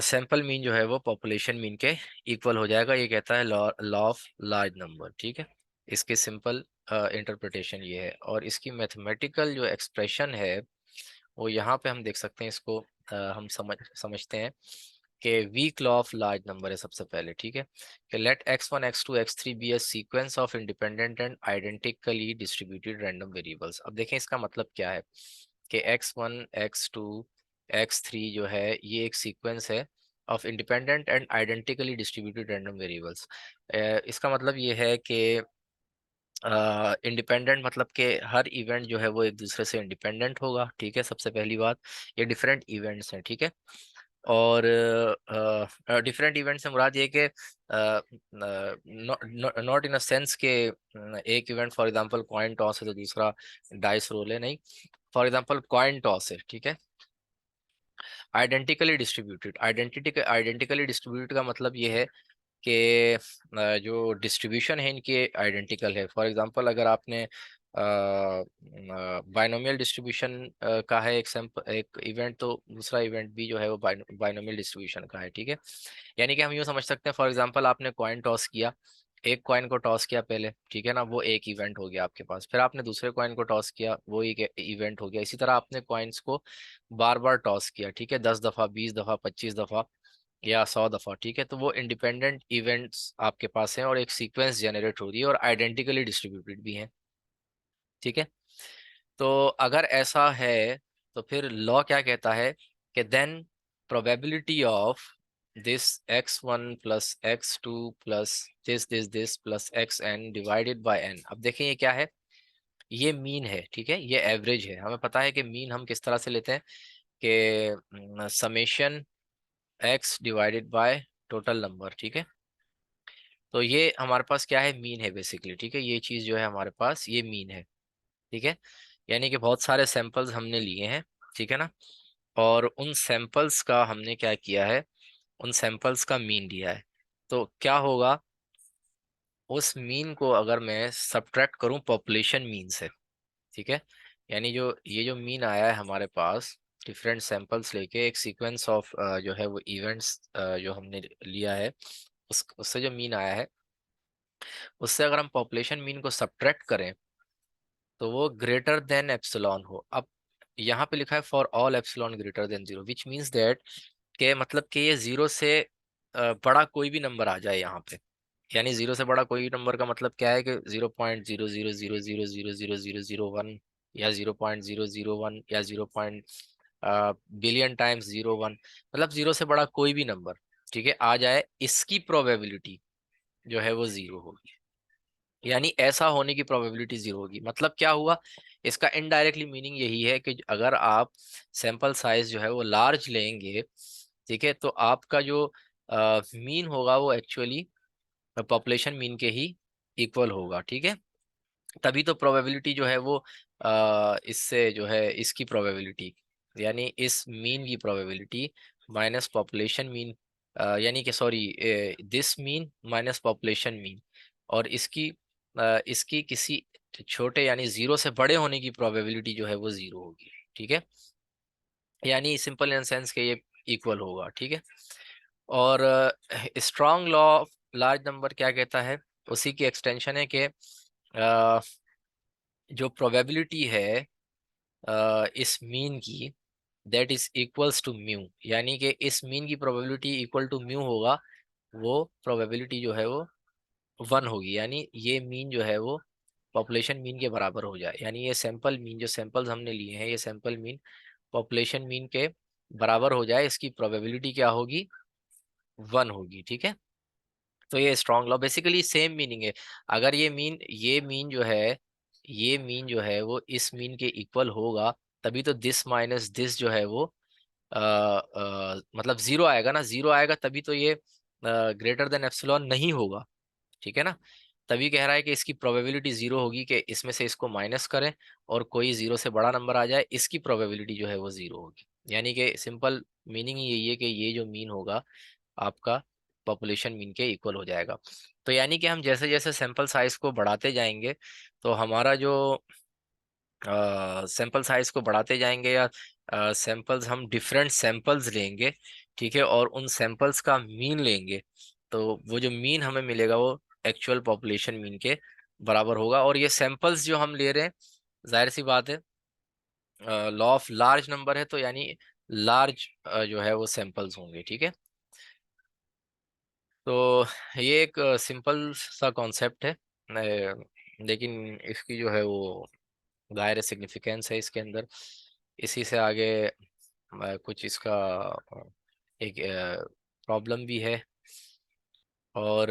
सैंपल मीन जो है वो पॉपुलेशन मीन के इक्वल हो जाएगा, ये कहता है law law of large number, ठीक है। इसके सिंपल इंटरप्रिटेशन ये है, और इसकी मैथमेटिकल जो एक्सप्रेशन है वो यहाँ पे हम देख सकते हैं। इसको हम समझते हैं कि weak law of large number है सबसे पहले, ठीक है, कि let x1 x2 x3 be a sequence of independent and identically distributed random variables. अब देखें इसका मतलब क्या है कि x1 x2 x3 जो है ये एक सीक्वेंस है of independent and identically distributed random variables. इसका मतलब ये है कि इंडिपेंडेंट मतलब कि हर इवेंट जो है वो एक दूसरे से इंडिपेंडेंट होगा, ठीक है, सबसे पहली बात। ये डिफरेंट इवेंट्स हैं, ठीक है। और डिफरेंट इवेंट से मुराद ये कि नॉट इन अ सेंस के एक event for example coin toss है तो दूसरा डाइस रोल है, नहीं। फॉर एग्जांपल कॉइन टॉस है, ठीक है, आइडेंटिकली डिस्ट्रीब्यूटेड का मतलब ये है कि जो डिस्ट्रीब्यूशन है इनके आइडेंटिकल है। फॉर एग्जांपल अगर आपने बाइनोमियल डिस्ट्रीब्यूशन का है एक सैंपल एक इवेंट, तो दूसरा इवेंट भी जो है वो बाइनोमियल डिस्ट्रीब्यूशन का है, ठीक है। यानी कि हम यूँ समझ सकते हैं, फॉर एग्जांपल आपने कॉइन टॉस किया, एक कॉइन को टॉस किया पहले, ठीक है ना, वो एक इवेंट हो गया आपके पास। फिर आपने दूसरे कॉइन को टॉस किया, वो एक इवेंट हो गया। इसी तरह आपने कॉइन्स को बार बार टॉस किया, ठीक है, 10 दफा, 20 दफा, 25 दफा या 100 दफा, ठीक है, तो वो इंडिपेंडेंट इवेंट्स आपके पास हैं और एक सीक्वेंस जनरेट हो रही है और आइडेंटिकली डिस्ट्रीब्यूटेड भी हैं, ठीक है। तो अगर ऐसा है तो फिर लॉ क्या कहता है कि then probability of this x1 plus x2 plus this plus xn divided by n। अब देखें ये क्या है, ये मीन है, ठीक है, ये एवरेज है। हमें पता है कि मीन हम किस तरह से लेते हैं कि summation x divided by total number, ठीक है। तो ये हमारे पास क्या है, मीन है बेसिकली, ठीक है, ये चीज जो है हमारे पास ये मीन है, ठीक है। यानी कि बहुत सारे सैंपल्स हमने लिए हैं, ठीक है ना, और उन सैंपल्स का हमने क्या किया है, उन सैंपल्स का मीन लिया है। तो क्या होगा, उस मीन को अगर मैं सब्ट्रैक्ट करूं पॉपुलेशन मीन से, ठीक है, यानी जो ये जो मीन आया है हमारे पास डिफरेंट सैंपल्स लेके एक सीक्वेंस ऑफ जो है वो इवेंट्स जो हमने लिया है, उससे जो मीन आया है उससे अगर हम पॉपुलेशन मीन को सब्ट्रैक्ट करें तो वो ग्रेटर देन एप्सिलॉन हो। अब यहाँ पे लिखा है for all epsilon greater than 0, which means that के मतलब कि ये 0 से बड़ा कोई भी नंबर आ जाए यहाँ पे। यानी 0 से बड़ा कोई नंबर का मतलब क्या है कि 0.0000000001 या 0.001 या 0. बिलियन टाइम्स 0.1, मतलब 0 से बड़ा कोई भी नंबर, ठीक है, आ जाए, इसकी प्रोबेबिलिटी जो है वो 0 होगी। यानी ऐसा होने की प्रोबेबिलिटी 0 होगी। मतलब क्या हुआ, इसका इनडायरेक्टली मीनिंग यही है कि अगर आप सैंपल साइज जो है वो लार्ज लेंगे, ठीक है, तो आपका जो मीन होगा वो एक्चुअली पॉपुलेशन मीन के ही इक्वल होगा, ठीक है। तभी तो प्रोबेबिलिटी जो है वो इससे जो है इसकी प्रोबेबिलिटी, यानी इस मीन की प्रोबेबिलिटी माइनस पॉपुलेशन मीन, यानी कि sorry this mean minus population mean, और इसकी किसी छोटे यानी 0 से बड़े होने की प्रोबेबिलिटी जो है वो 0 होगी, ठीक है। यानी सिंपल इन सेंस के ये इक्वल होगा, ठीक है। और strong law of large number क्या कहता है, उसी की एक्सटेंशन है कि जो प्रोबेबिलिटी है इस मीन की, that is equals to mu, यानी कि इस मीन की प्रोबेबिलिटी इक्वल टू म्यू होगा, वो प्रोबेबिलिटी जो है वो 1 होगी। यानी ये मीन जो है वो पॉपुलेशन मीन के बराबर हो जाए, यानी ये सैंपल मीन जो सैंपल्स हमने लिए हैं ये सैंपल मीन पॉपुलेशन मीन के बराबर हो जाए, इसकी प्रोबेबिलिटी क्या होगी, 1 होगी। ठीक है, तो ये strong law basically same meaning है। अगर ये मीन जो है वो इस मीन के इक्वल होगा, तभी तो दिस माइनस दिस जो है वो मतलब जीरो आएगा ना, जीरो आएगा तभी तो ये ग्रेटर देन एप्सिलॉन नहीं होगा। ठीक है ना, तभी कह रहा है कि इसकी प्रोबेबिलिटी जीरो होगी कि इसमें से इसको माइनस करें और कोई जीरो से बड़ा नंबर आ जाए, इसकी प्रोबेबिलिटी जो है वो जीरो होगी। यानी कि सिंपल मीनिंग यही है कि ये जो मीन होगा आपका पॉपुलेशन मीन के इक्वल हो जाएगा। तो यानी कि हम जैसे जैसे सैंपल साइज को बढ़ाते जाएंगे तो हमारा जो सैंपल साइज को बढ़ाते जाएंगे या सैंपल्स हम डिफरेंट सैंपल्स लेंगे, ठीक है, और उन सैंपल्स का मीन लेंगे, तो वो जो मीन हमें मिलेगा वो एक्चुअल पॉपुलेशन मीन के बराबर होगा। और ये सैंपल्स जो हम ले रहे हैं, जाहिर सी बात है लॉ ऑफ लार्ज नंबर है, तो यानी लार्ज जो है वो सैंपल्स होंगे। ठीक है, तो ये एक सिंपल सा कॉन्सेप्ट है, लेकिन इसकी जो है वो दायरे सिग्निफिकेंस है इसके अंदर। इसी से आगे कुछ इसका एक प्रॉब्लम भी है, और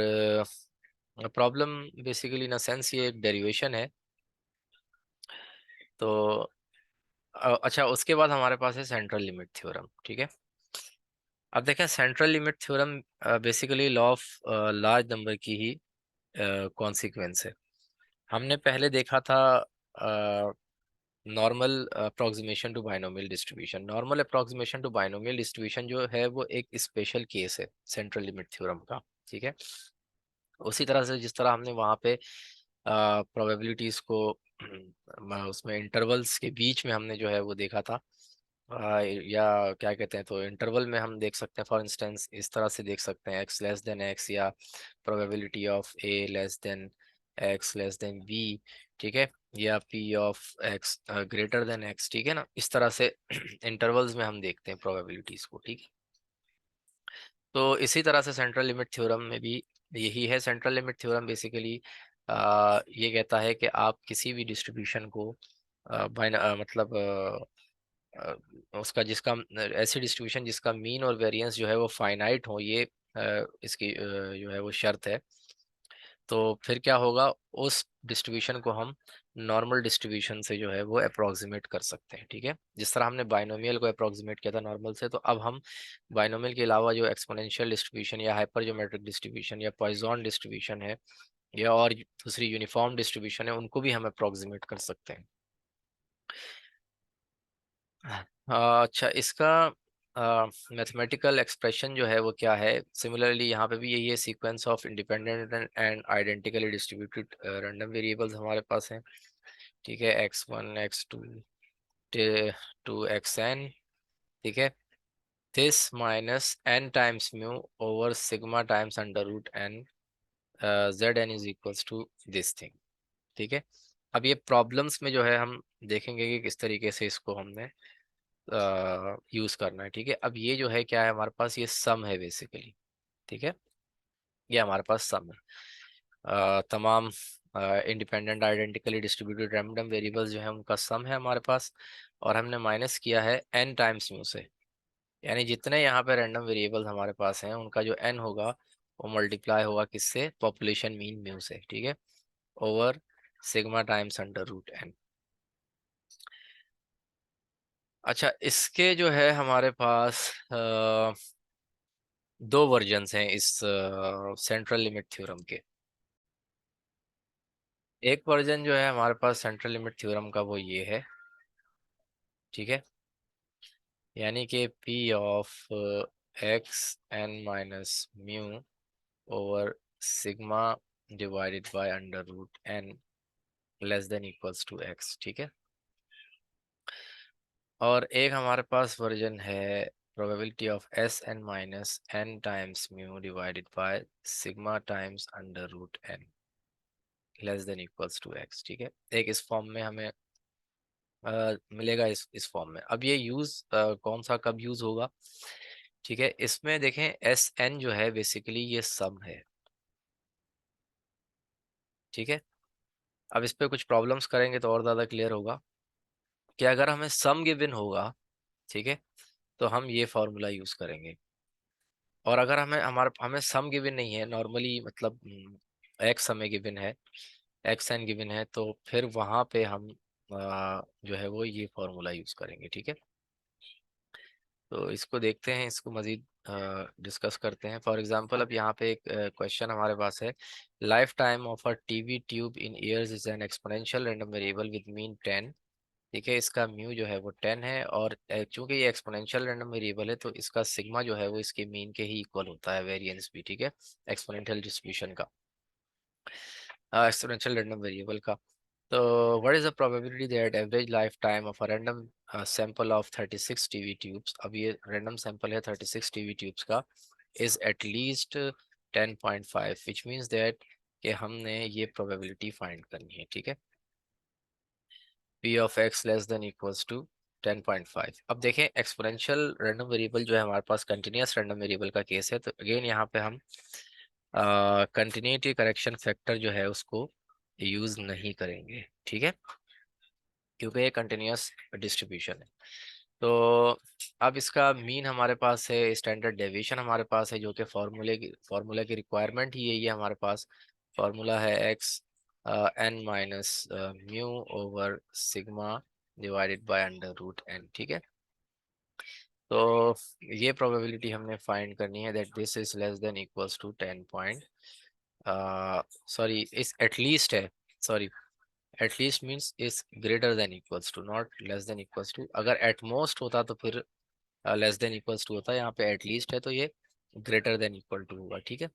problem basically in a sense ये एक डेरिवेशन है। तो अच्छा, उसके बाद हमारे पास है सेंट्रल लिमिट थ्योरम। ठीक है, अब देखें central limit theorem basically law of large number की ही कॉन्सिक्वेंस है। हमने पहले देखा था normal approximation to binomial distribution. Normal approximation to binomial distribution जो है वो एक स्पेशल केस है सेंट्रल लिमिट थ्योरम का। ठीक है, उसी तरह से जिस तरह हमने वहाँ पे प्रोबेबिलिटीज को उसमें इंटरवल्स के बीच में हमने जो है वो देखा था, या क्या कहते हैं, तो इंटरवल में हम देख सकते हैं, फॉर इंस्टेंस इस तरह से देख सकते हैं एक्स लेस देन एक्स, या probability of A less than X less than B. ठीक है, या P of X greater than X. ठीक है ना, इस तरह से इंटरवल्स में हम देखते हैं प्रोबेबिलिटीज को। ठीक है, तो इसी तरह से सेंट्रल लिमिट थ्योरम में भी यही है। सेंट्रल लिमिट थ्योरम बेसिकली ये कहता है कि आप किसी भी डिस्ट्रीब्यूशन को मतलब उसका जिसका ऐसी डिस्ट्रीब्यूशन जिसका मीन और वेरिएंस जो है वो फाइनाइट हो, ये इसकी जो है वो शर्त है। तो फिर क्या होगा, उस डिस्ट्रीब्यूशन को हम नॉर्मल डिस्ट्रीब्यूशन से जो है वो अप्रोक्सीमेट कर सकते हैं। ठीक है, जिस तरह हमने बाइनोमियल को अप्रोक्सीमेट किया था नॉर्मल से, तो अब हम बाइनोमियल के अलावा जो एक्सपोनेंशियल डिस्ट्रीब्यूशन या हाइपर ज्योमेट्रिक डिस्ट्रीब्यूशन या पॉइजन डिस्ट्रीब्यूशन है, या और दूसरी यूनिफॉर्म डिस्ट्रीब्यूशन है, उनको भी हम अप्रोक्सीमेट कर सकते हैं। अच्छा, इसका मैथमेटिकल एक्सप्रेशन जो है वो क्या है, सिमिलरली यहाँ पे भी यही है, sequence of independent and identically distributed random variables हमारे पास हैं। ठीक है, x1 x2 टू xn। ठीक है, this minus n times mu over sigma times under root n, zn is equals to this thing. ठीक है, अब ये प्रॉब्लम्स में जो है हम देखेंगे कि किस तरीके से इसको हमने यूज करना है। ठीक है, अब ये जो है क्या है हमारे पास, ये सम है बेसिकली। ठीक है, ये हमारे पास सम है, तमाम independent identically distributed random variables जो है उनका सम है हमारे पास, और हमने माइनस किया है n टाइम्स म्यू से, यानी जितने यहाँ पे रैंडम वेरिएबल्स हमारे पास हैं उनका जो n होगा वो मल्टीप्लाई होगा किससे, पॉपुलेशन मीन म्यू से। ठीक है, over sigma times under root n। अच्छा, इसके जो है हमारे पास दो वर्जन्स हैं इस सेंट्रल लिमिट थ्योरम के। एक वर्जन जो है हमारे पास सेंट्रल लिमिट थ्योरम का वो ये है। ठीक है, यानी कि p of X N minus mu over sigma divided by under root n less than equals to x। ठीक है, और एक हमारे पास वर्जन है probability of S N minus N times mu divided by sigma times under root n less than equals to x। ठीक है, एक इस फॉर्म में हमें मिलेगा, इस फॉर्म में। अब ये यूज कौन सा कब यूज होगा, ठीक है, इसमें देखें एस एन जो है बेसिकली ये सम है। ठीक है, अब इस पे कुछ प्रॉब्लम्स करेंगे तो और ज़्यादा क्लियर होगा कि अगर हमें सम गिवन होगा, ठीक है, तो हम ये फॉर्मूला यूज़ करेंगे। और अगर हमें सम गिवन नहीं है नॉर्मली, मतलब एक्स हमें गिवन है, एक्स एन गिवन है, तो फिर वहाँ पे हम जो है वो ये फॉर्मूला यूज़ करेंगे, ठीक है। तो इसको देखते हैं, इसको मज़ीद डिस्कस करते हैं। फॉर एग्जांपल अब यहाँ पे एक क्वेश्चन हमारे पास है, life time of a TV tube in years is an exponential random variable with mean 10, ठीक है। इसका म्यू जो है वो 10 है, और चूंकि ये एक्सपोनेंशियल रैंडम वेरिएबल है तो इसका सिग्मा जो है वो इसके मीन के ही इक्वल होता है, वेरिएंस भी, ठीक है, एक्सपोनेंशियल डिस्ट्रीब्यूशन का, एक्सपोनेंशियल रैंडम वेरिएबल का। तो what is the probability that average life time of a random sample of 36 TV tubes, अब ये रैंडम सैंपल है 36 टीवी ट्यूब्स का, is at least 10.5, which means that कि हमने ये प्रोबेबिलिटी फाइंड करनी है, ठीक है। P of X less than equals to 10.5। अब देखें एक्सपोनेंशियल रैंडम वेरिएबल जो है हमारे पास कंटिन्यूस रैंडम वेरिएबल का केस है, तो अगेन यहाँ पे हम कंटिन्यूटी करेक्शन फैक्टर जो है उसको यूज नहीं करेंगे, ठीक है, क्योंकि ये कंटिन्यूस डिस्ट्रीब्यूशन है। तो अब इसका मीन हमारे पास है, स्टैंडर्ड डेविएशन हमारे पास है, जो कि फार्मूला की रिक्वायरमेंट ही यही है हमारे पास। फार्मूला है X N minus mu over sigma divided by under root N, ठीक है। तो ये प्रोबेबिलिटी हमने फाइंड करनी है that this is less than equals to 10 point, sorry is at least है, sorry at least means is greater than equals to, not less than equals to. अगर at most होता तो फिर लेस देन इक्वल्स टू होता है, यहाँ पे एटलीस्ट है तो ये ग्रेटर देन इक्वल टू होगा, ठीक है।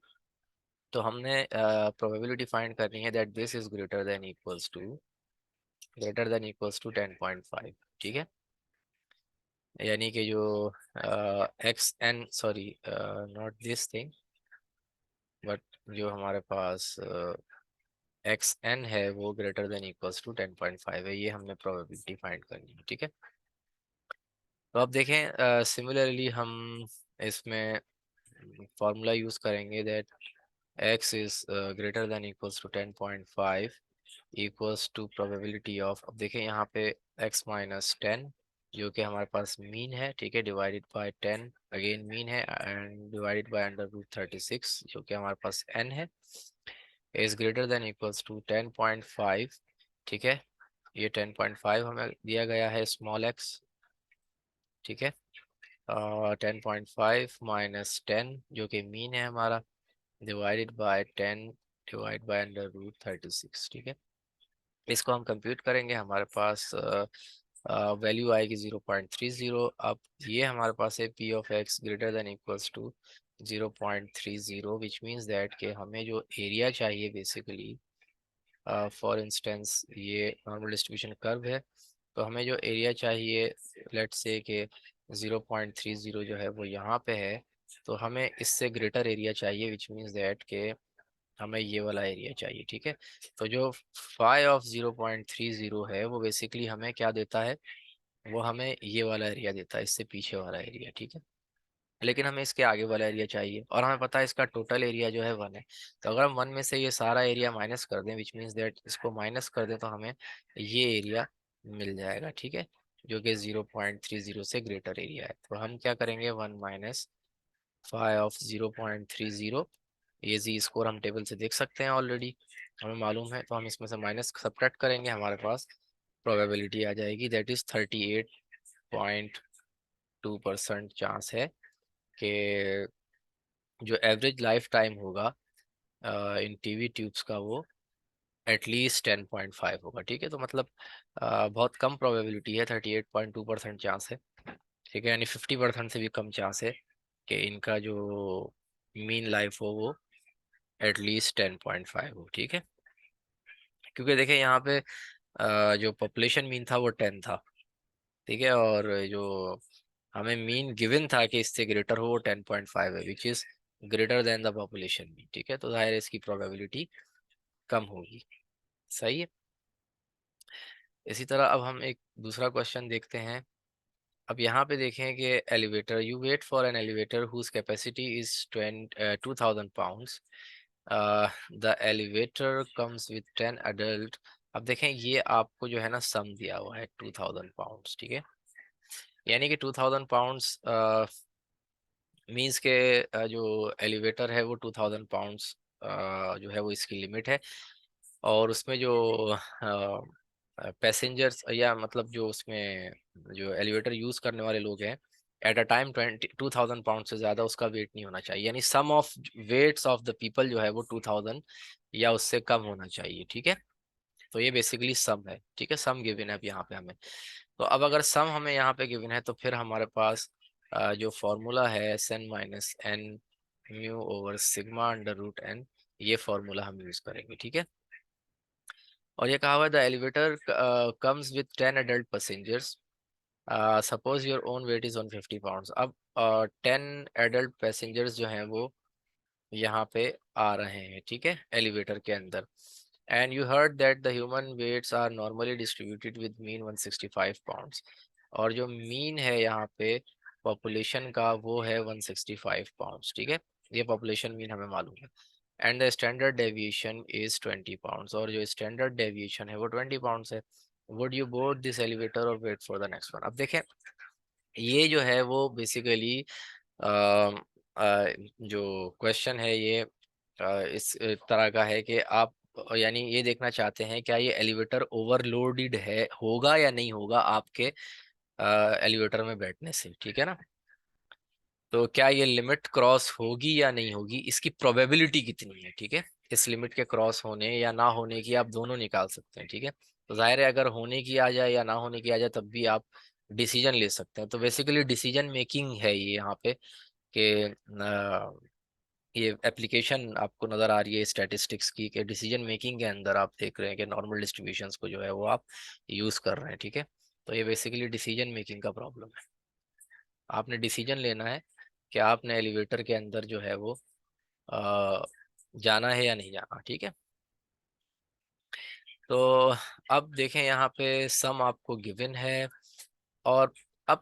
तो हमने प्रोबेबिलिटी फाइंड करनी है that this is greater than equals to 10.5, ठीक है। यानी कि जो X N, sorry not this thing, but जो हमारे पास एक्स एन है वो ग्रेटर देन इक्वल्स टू 10.5 है, ये हमने प्रोबेबिलिटी फाइंड करनी है, ठीक है। तो अब देखें सिमिलरली हम इसमें फार्मूला यूज करेंगे that x is greater than equals to 10.5 equals to probability of, अब देखें यहाँ पे x माइनस 10 जो कि हमारे पास मीन है, ठीक है, डिवाइडेड बाय 10 अगेन मीन है, and divided by under root 36 जो कि हमारे पास n है, is greater than equals to 10.5, ठीक है। ये 10.5 हमें दिया गया है स्मॉल x, ठीक है। 10.5 माइनस 10 जो कि मीन है हमारा, divided by 10 divide by under root 36, ठीक है। इसको हम कंप्यूट करेंगे, हमारे पास वैल्यू आएगी 0.30। अब ये हमारे पास है P of X greater than equals to 0.30, which means that कि हमें जो एरिया चाहिए बेसिकली, फॉर इंस्टेंस ये नॉर्मल डिस्ट्रीब्यूशन कर्व है, तो हमें जो एरिया चाहिए लेट्स से कि 0.30 जो है वो यहाँ पे है, तो हमें इससे ग्रेटर एरिया चाहिए, विच मीन्स दैट के हमें ये वाला एरिया चाहिए, ठीक है। तो जो फाई ऑफ 0.30 है वो बेसिकली हमें क्या देता है, वो हमें ये वाला एरिया देता है, इससे पीछे वाला एरिया, ठीक है। लेकिन हमें इसके आगे वाला एरिया चाहिए, और हमें पता है इसका टोटल एरिया जो है 1 है। तो अगर हम 1 में से ये सारा एरिया माइनस कर दें, विच मीन्स दैट इसको माइनस कर दें, तो हमें ये एरिया मिल जाएगा, ठीक है, जो कि 0.30 से ग्रेटर एरिया है। तो हम क्या करेंगे, 1 माइनस फाई ऑफ 0.30, ये जी स्कोर हम टेबल से देख सकते हैं ऑलरेडी, हमें मालूम है, तो हम इसमें से माइनस सब्ट्रैक्ट करेंगे, हमारे पास प्रोबेबिलिटी आ जाएगी दैट इज 38.2% चांस है कि जो एवरेज लाइफ टाइम होगा इन टीवी ट्यूब्स का वो एटलीस्ट 10.5 होगा, ठीक है। तो मतलब बहुत कम प्रोबेबिलिटी है, 38.2% चांस है, ठीक है, यानी 50% से भी कम चांस है कि इनका जो मीन लाइफ हो वो एटलीस्ट 10.5 हो, ठीक है। क्योंकि देखें यहाँ पे जो पॉपुलेशन मीन था वो 10 था, ठीक है, और जो हमें मीन गिवन था कि इससे ग्रेटर हो वो 10.5 है, which is greater then the population mean, ठीक है। तो जाहिर है इसकी प्रोबेबिलिटी कम होगी, सही है। इसी तरह अब हम एक दूसरा क्वेश्चन देखते हैं। अब यहाँ पे देखें कि elevator, you wait for an elevator whose capacity is 2000 pounds, the elevator comes with 10 adult अब देखें ये आपको जो है ना सम दिया हुआ है 2000 पाउंड्स, ठीक है। यानी कि 2000 पाउंड्स मीन्स के जो एलिवेटर है वो 2000 पाउंड्स जो है वो इसकी लिमिट है। और उसमें जो पैसेंजर्स या मतलब जो उसमें जो एलिवेटर यूज करने वाले लोग हैं, एट अ टाइम 2000 पाउंड से ज्यादा उसका वेट नहीं होना चाहिए। यानी sum of weights of the people जो है वो 2000 या उससे कम होना चाहिए, ठीक है। तो ये बेसिकली सम है, ठीक है। सम गिवन है अब यहाँ पे हमें। तो अब अगर सम हमें यहाँ पे गिवन है तो फिर हमारे पास जो फॉर्मूला है S N minus N mu over sigma under root N, ये फॉर्मूला हम यूज करेंगे, ठीक है। और ये कहा हुआ है the elevator comes with 10 adult passengers, suppose your own weight is 150 pounds. अब 10 एडल्ट पैसेंजर्स जो हैं वो यहाँ पे आ रहे हैं, ठीक है, एलिवेटर के अंदर। And you heard that the human weights are normally distributed with mean 165 pounds. और जो मीन है यहाँ पे पॉपुलेशन का वो है 165 पाउंड्स, ठीक है। ये पॉपुलेशन मीन हमें मालूम है। And the standard deviation is 20 pounds, और जो स्टैंडर्ड डेविएशन है वो 20 पाउंड्स है। Would you board this elevator or wait for the next one. अब देखें ये जो है वो बेसिकली जो क्वेश्चन है ये इस तरह का है कि आप यानी ये देखना चाहते हैं क्या ये एलिवेटर ओवरलोडेड है, होगा या नहीं होगा आपके एलिवेटर में बैठने से, ठीक है ना। तो क्या ये लिमिट क्रॉस होगी या नहीं होगी, इसकी प्रोबेबिलिटी कितनी है, ठीक है। इस लिमिट के क्रॉस होने या ना होने की आप दोनों निकाल सकते हैं, ठीक है। तो जाहिर है अगर होने की आ जाए या ना होने की आ जाए तब भी आप डिसीजन ले सकते हैं। तो बेसिकली डिसीजन मेकिंग है ये यहाँ पे कि ये एप्लीकेशन आपको नज़र आ रही है स्टैटिस्टिक्स की, कि डिसीजन मेकिंग के अंदर आप देख रहे हैं कि नॉर्मल डिस्ट्रीब्यूशंस को जो है वो आप यूज़ कर रहे हैं, ठीक है। तो ये बेसिकली डिसीजन मेकिंग का प्रॉब्लम है। आपने डिसीजन लेना है कि आपने एलिवेटर के अंदर जो है वो अ, जाना है या नहीं जाना, ठीक है। तो अब देखें यहाँ पे सम आपको गिवन है, और अब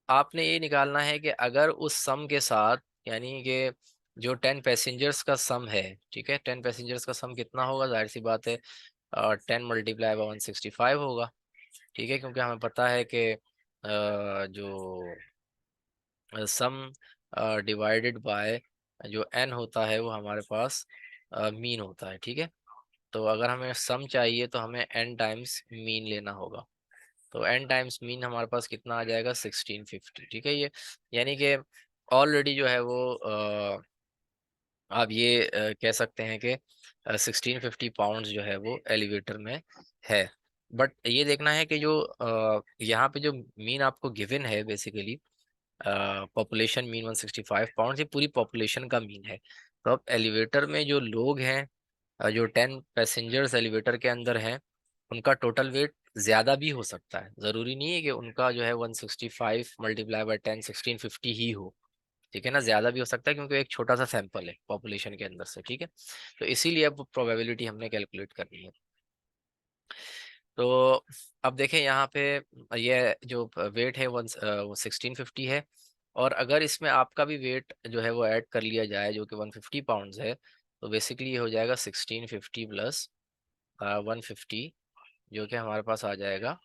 आपने ये निकालना है कि अगर उस सम के साथ यानी कि जो 10 पैसेंजर्स का सम है, ठीक है, 10 पैसेंजर्स का सम कितना होगा, जाहिर सी बात है 10 × 165 होगा, ठीक है। क्योंकि हमें पता है कि जो सम डिवाइडेड बाय जो n होता है वो हमारे पास मीन होता है, ठीक है। तो अगर हमें सम चाहिए तो हमें n टाइम्स मीन लेना होगा। तो n टाइम्स मीन हमारे पास कितना आ जाएगा 1650, ठीक है। ये यानी कि ऑलरेडी जो है वो आप ये कह सकते हैं कि 1650 पाउंड्स जो है वो एलिवेटर में है। बट ये देखना है कि जो यहाँ पे जो मीन आपको गिवन है बेसिकली पॉपुलेशन मीन 165 पाउंड, ये पूरी पॉपुलेशन का मीन है। तो अब एलिवेटर में जो लोग हैं जो 10 पैसेंजर्स एलिवेटर के अंदर हैं उनका टोटल वेट ज्यादा भी हो सकता है। जरूरी नहीं है कि उनका जो है 165 मल्टीप्लाई बाय 10 1650 ही हो, ठीक है ना। ज्यादा भी हो सकता है क्योंकि एक छोटा सा सैंपल है पॉपुलेशन के अंदर से, ठीक है। तो इसीलिए अब प्रोबेबिलिटी हमने कैलकुलेट करनी है। तो अब देखें यहाँ पे ये जो वेट है वो 1650 है। और अगर इसमें आपका भी वेट जो है वो ऐड कर लिया जाए जो कि 150 पाउंड्स है, तो बेसिकली ये हो जाएगा 1650 प्लस 150, जो कि हमारे पास आ जाएगा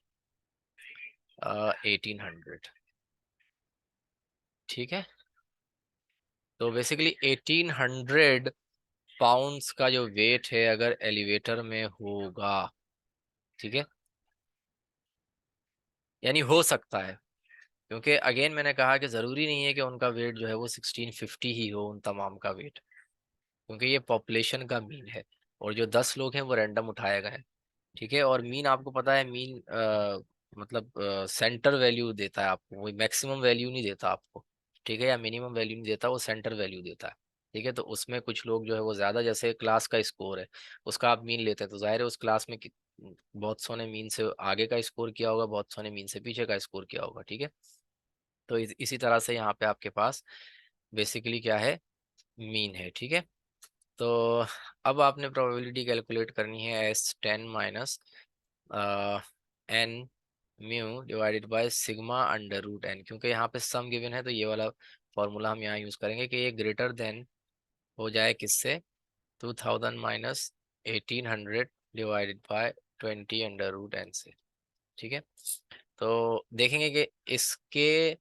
1800, ठीक है। तो बेसिकली 1800 पाउंड्स का जो वेट है अगर एलिवेटर में होगा, ठीक है, यानी हो सकता है। क्योंकि अगेन मैंने कहा कि ज़रूरी नहीं है कि उनका वेट जो है वो 1650 ही हो, उन तमाम का वेट, क्योंकि ये पॉपुलेशन का मीन है। और जो 10 लोग हैं वो रैंडम उठाए गए हैं, ठीक है। और मीन आपको पता है मीन मतलब सेंटर वैल्यू देता है आपको, वो मैक्सिमम वैल्यू नहीं देता आपको, ठीक है, या मिनिमम वैल्यू नहीं देता, वो सेंटर वैल्यू देता है, ठीक है। तो उसमें कुछ लोग जो है वो ज़्यादा, जैसे क्लास का स्कोर है उसका आप मीन लेते हैं तो जाहिर है उस क्लास में बहुत सौ ने मीन से आगे का स्कोर किया होगा, बहुत सौ ने मीन से पीछे का स्कोर किया होगा, ठीक है। तो इसी तरह से यहाँ पे आपके पास बेसिकली क्या है, मीन है, ठीक है। तो अब आपने प्रोबेबिलिटी कैलकुलेट करनी है S 10 minus N mu divided by sigma under root N. क्योंकि यहाँ पे सम गिवन है तो ये वाला फॉर्मूला हम यहाँ यूज करेंगे कि ये ग्रेटर देन हो जाए किससे, 2000 माइनस 1800 डिवाइडेड बाय 20 √n से। ठीक है, तो देखेंगे कि इसके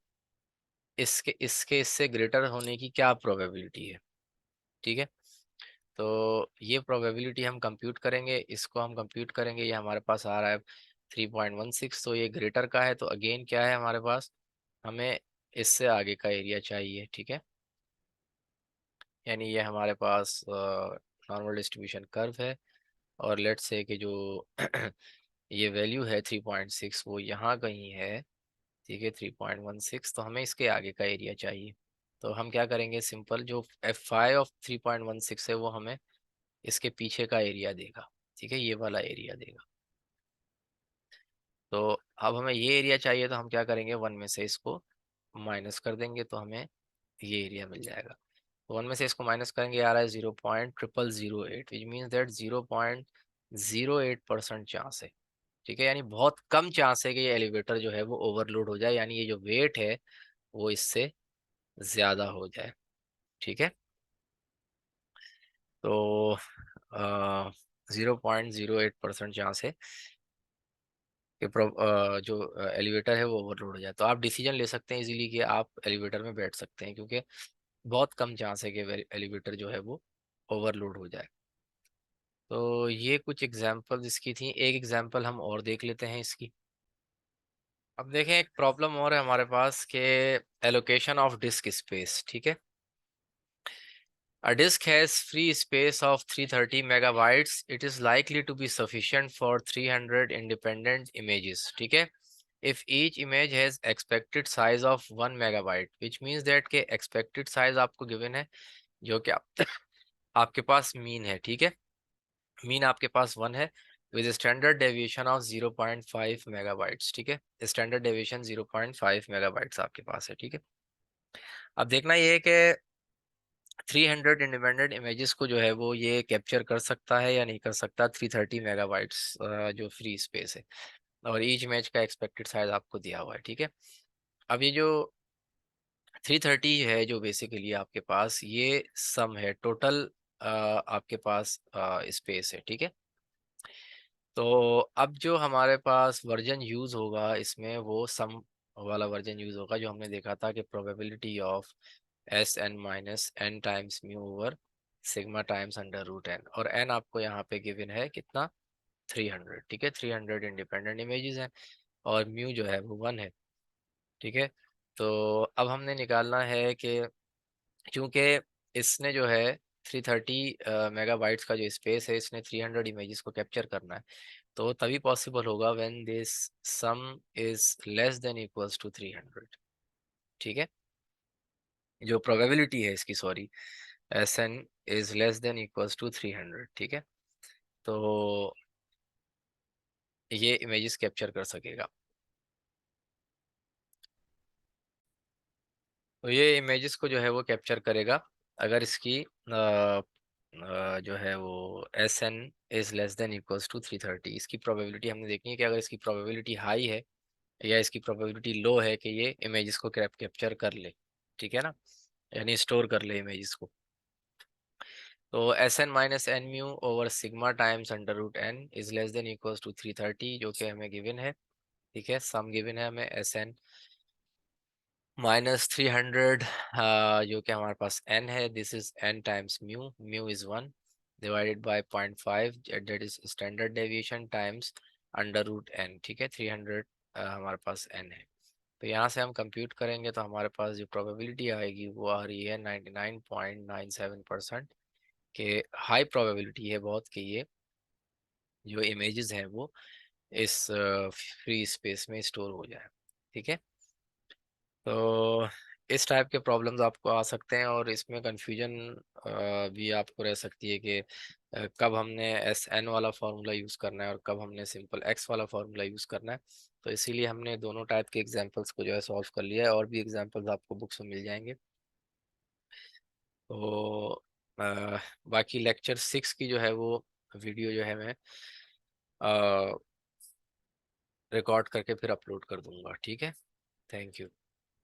इसके इसके इससे ग्रेटर होने की क्या प्रोबेबिलिटी है। ठीक है, तो ये प्रोबेबिलिटी हम कंप्यूट करेंगे, इसको हम कंप्यूट करेंगे, ये हमारे पास आ रहा है 3.16। तो ये ग्रेटर का है, तो अगेन क्या है हमारे पास, हमें इससे आगे का एरिया चाहिए। ठीक है, यानी ये हमारे पास नॉर्मल डिस्ट्रीब्यूशन कर्व है, और लेट्स से कि जो ये वैल्यू है 3.6 वो यहाँ कहीं है। ठीक है, 3.16, तो हमें इसके आगे का एरिया चाहिए। तो हम क्या करेंगे, सिंपल जो F5 ऑफ 3.16 है वो हमें इसके पीछे का एरिया देगा। ठीक है, ये वाला एरिया देगा। तो अब हमें ये एरिया चाहिए, तो हम क्या करेंगे, वन में से इसको माइनस कर देंगे, तो हमें ये एरिया मिल जाएगा। तो वन में से इसको माइनस करेंगे, आ रहा है 0.0008, विच मीन्स दैट 0.08% चांस है। ठीक है, यानी बहुत कम चांस है कि ये एलिवेटर जो है वो ओवरलोड हो जाए, यानी ये जो वेट है वो इससे ज्यादा हो जाए। ठीक है, तो 0.08% चांस है कि जो एलिवेटर है वो ओवरलोड हो जाए। तो आप डिसीजन ले सकते हैं इजीली कि आप एलिवेटर में बैठ सकते हैं, क्योंकि बहुत कम चांस है कि एलिवेटर जो है वो ओवरलोड हो जाए। तो ये कुछ एग्जांपल्स इसकी थी, एक एग्जांपल हम और देख लेते हैं इसकी। अब देखें, एक प्रॉब्लम और है हमारे पास के एलोकेशन ऑफ डिस्क स्पेस। ठीक है, a disk has free space of 330 megabytes. It is likely to be sufficient for 300 independent images. ठीक है, if each image has expected size of 1 megabyte, which means that के expected size आपको given है, जो कि आपके पास मीन है। ठीक है, मीन आपके पास 1 है, with standard deviation of 0.5 megabytes. ठीक है, स्टैंडर्ड डेविएशन 0.5 मेगाबाइट्स आपके पास है। ठीक है, अब देखना ये है कि 300 इंडिपेंडेंट इमेजेस को जो है वो ये कैप्चर कर सकता है या नहीं कर सकता, 330 मेगाबाइट्स जो फ्री स्पेस है, और ईच इमेज का एक्सपेक्टेड साइज आपको दिया हुआ है। ठीक है, अब ये जो 330 है जो बेसिकली आपके पास ये सम है टोटल आपके पास स्पेस है। ठीक है, तो अब जो हमारे पास वर्जन यूज होगा इसमें वो सम वाला वर्जन यूज होगा, जो हमने देखा था कि probability of Sn - n times mu over sigma times √n, और n आपको यहाँ पे गिवन है कितना, 300। ठीक है, 300 इंडिपेंडेंट इमेजेस हैं, और म्यू जो है वो 1 है। ठीक है, तो अब हमने निकालना है कि क्योंकि इसने जो है 330 मेगाबाइट्स का जो स्पेस है, इसने 300 इमेजेस को कैप्चर करना है, तो तभी पॉसिबल होगा when this sum is less than equals to 300। ठीक है, जो प्रोबेबिलिटी है इसकी, sorry, Sn is less than equals to 300। ठीक है, तो ये इमेजेस कैप्चर कर सकेगा। तो ये इमेजेस को जो है वो कैप्चर करेगा अगर इसकी जो है वो Sn is less than equals to 330। इसकी प्रोबेबिलिटी हमने देखनी है कि अगर इसकी प्रोबेबिलिटी हाई है या इसकी प्रोबेबिलिटी लो है कि ये इमेजेस को कैप्चर कर ले। ठीक है ना, यानी स्टोर कर ले इमेजेस को। तो Sn minus N mu over sigma times √n is less than equals to 330, जो कि हमें गिवन है। ठीक है, सम गिवन है हमें Sn -300, जो कि हमारे पास n है, this is n times mu, mu is 1 divided by 0.5, that is standard deviation times √n। ठीक है, 300 हमारे पास n है। तो यहाँ से हम कंप्यूट करेंगे तो हमारे पास जो प्रोबेबिलिटी आएगी वो आ रही है 99.97%, के हाई प्रोबेबिलिटी है बहुत कि ये जो इमेजेस हैं वो इस फ्री स्पेस में स्टोर हो जाए। ठीक है, तो इस टाइप के प्रॉब्लम्स आपको आ सकते हैं, और इसमें कंफ्यूजन भी आपको रह सकती है कि कब हमने Sn वाला फार्मूला यूज़ करना है और कब हमने सिंपल x वाला फार्मूला यूज़ करना है। तो इसीलिए हमने दोनों टाइप के एग्जांपल्स को जो है सॉल्व कर लिया है, और भी एग्जांपल्स आपको बुक्स में मिल जाएंगे। तो अ, बाकी लेक्चर 6 की जो है वो वीडियो जो है मैं रिकॉर्ड करके फिर अपलोड कर दूंगा। ठीक है, थैंक यू।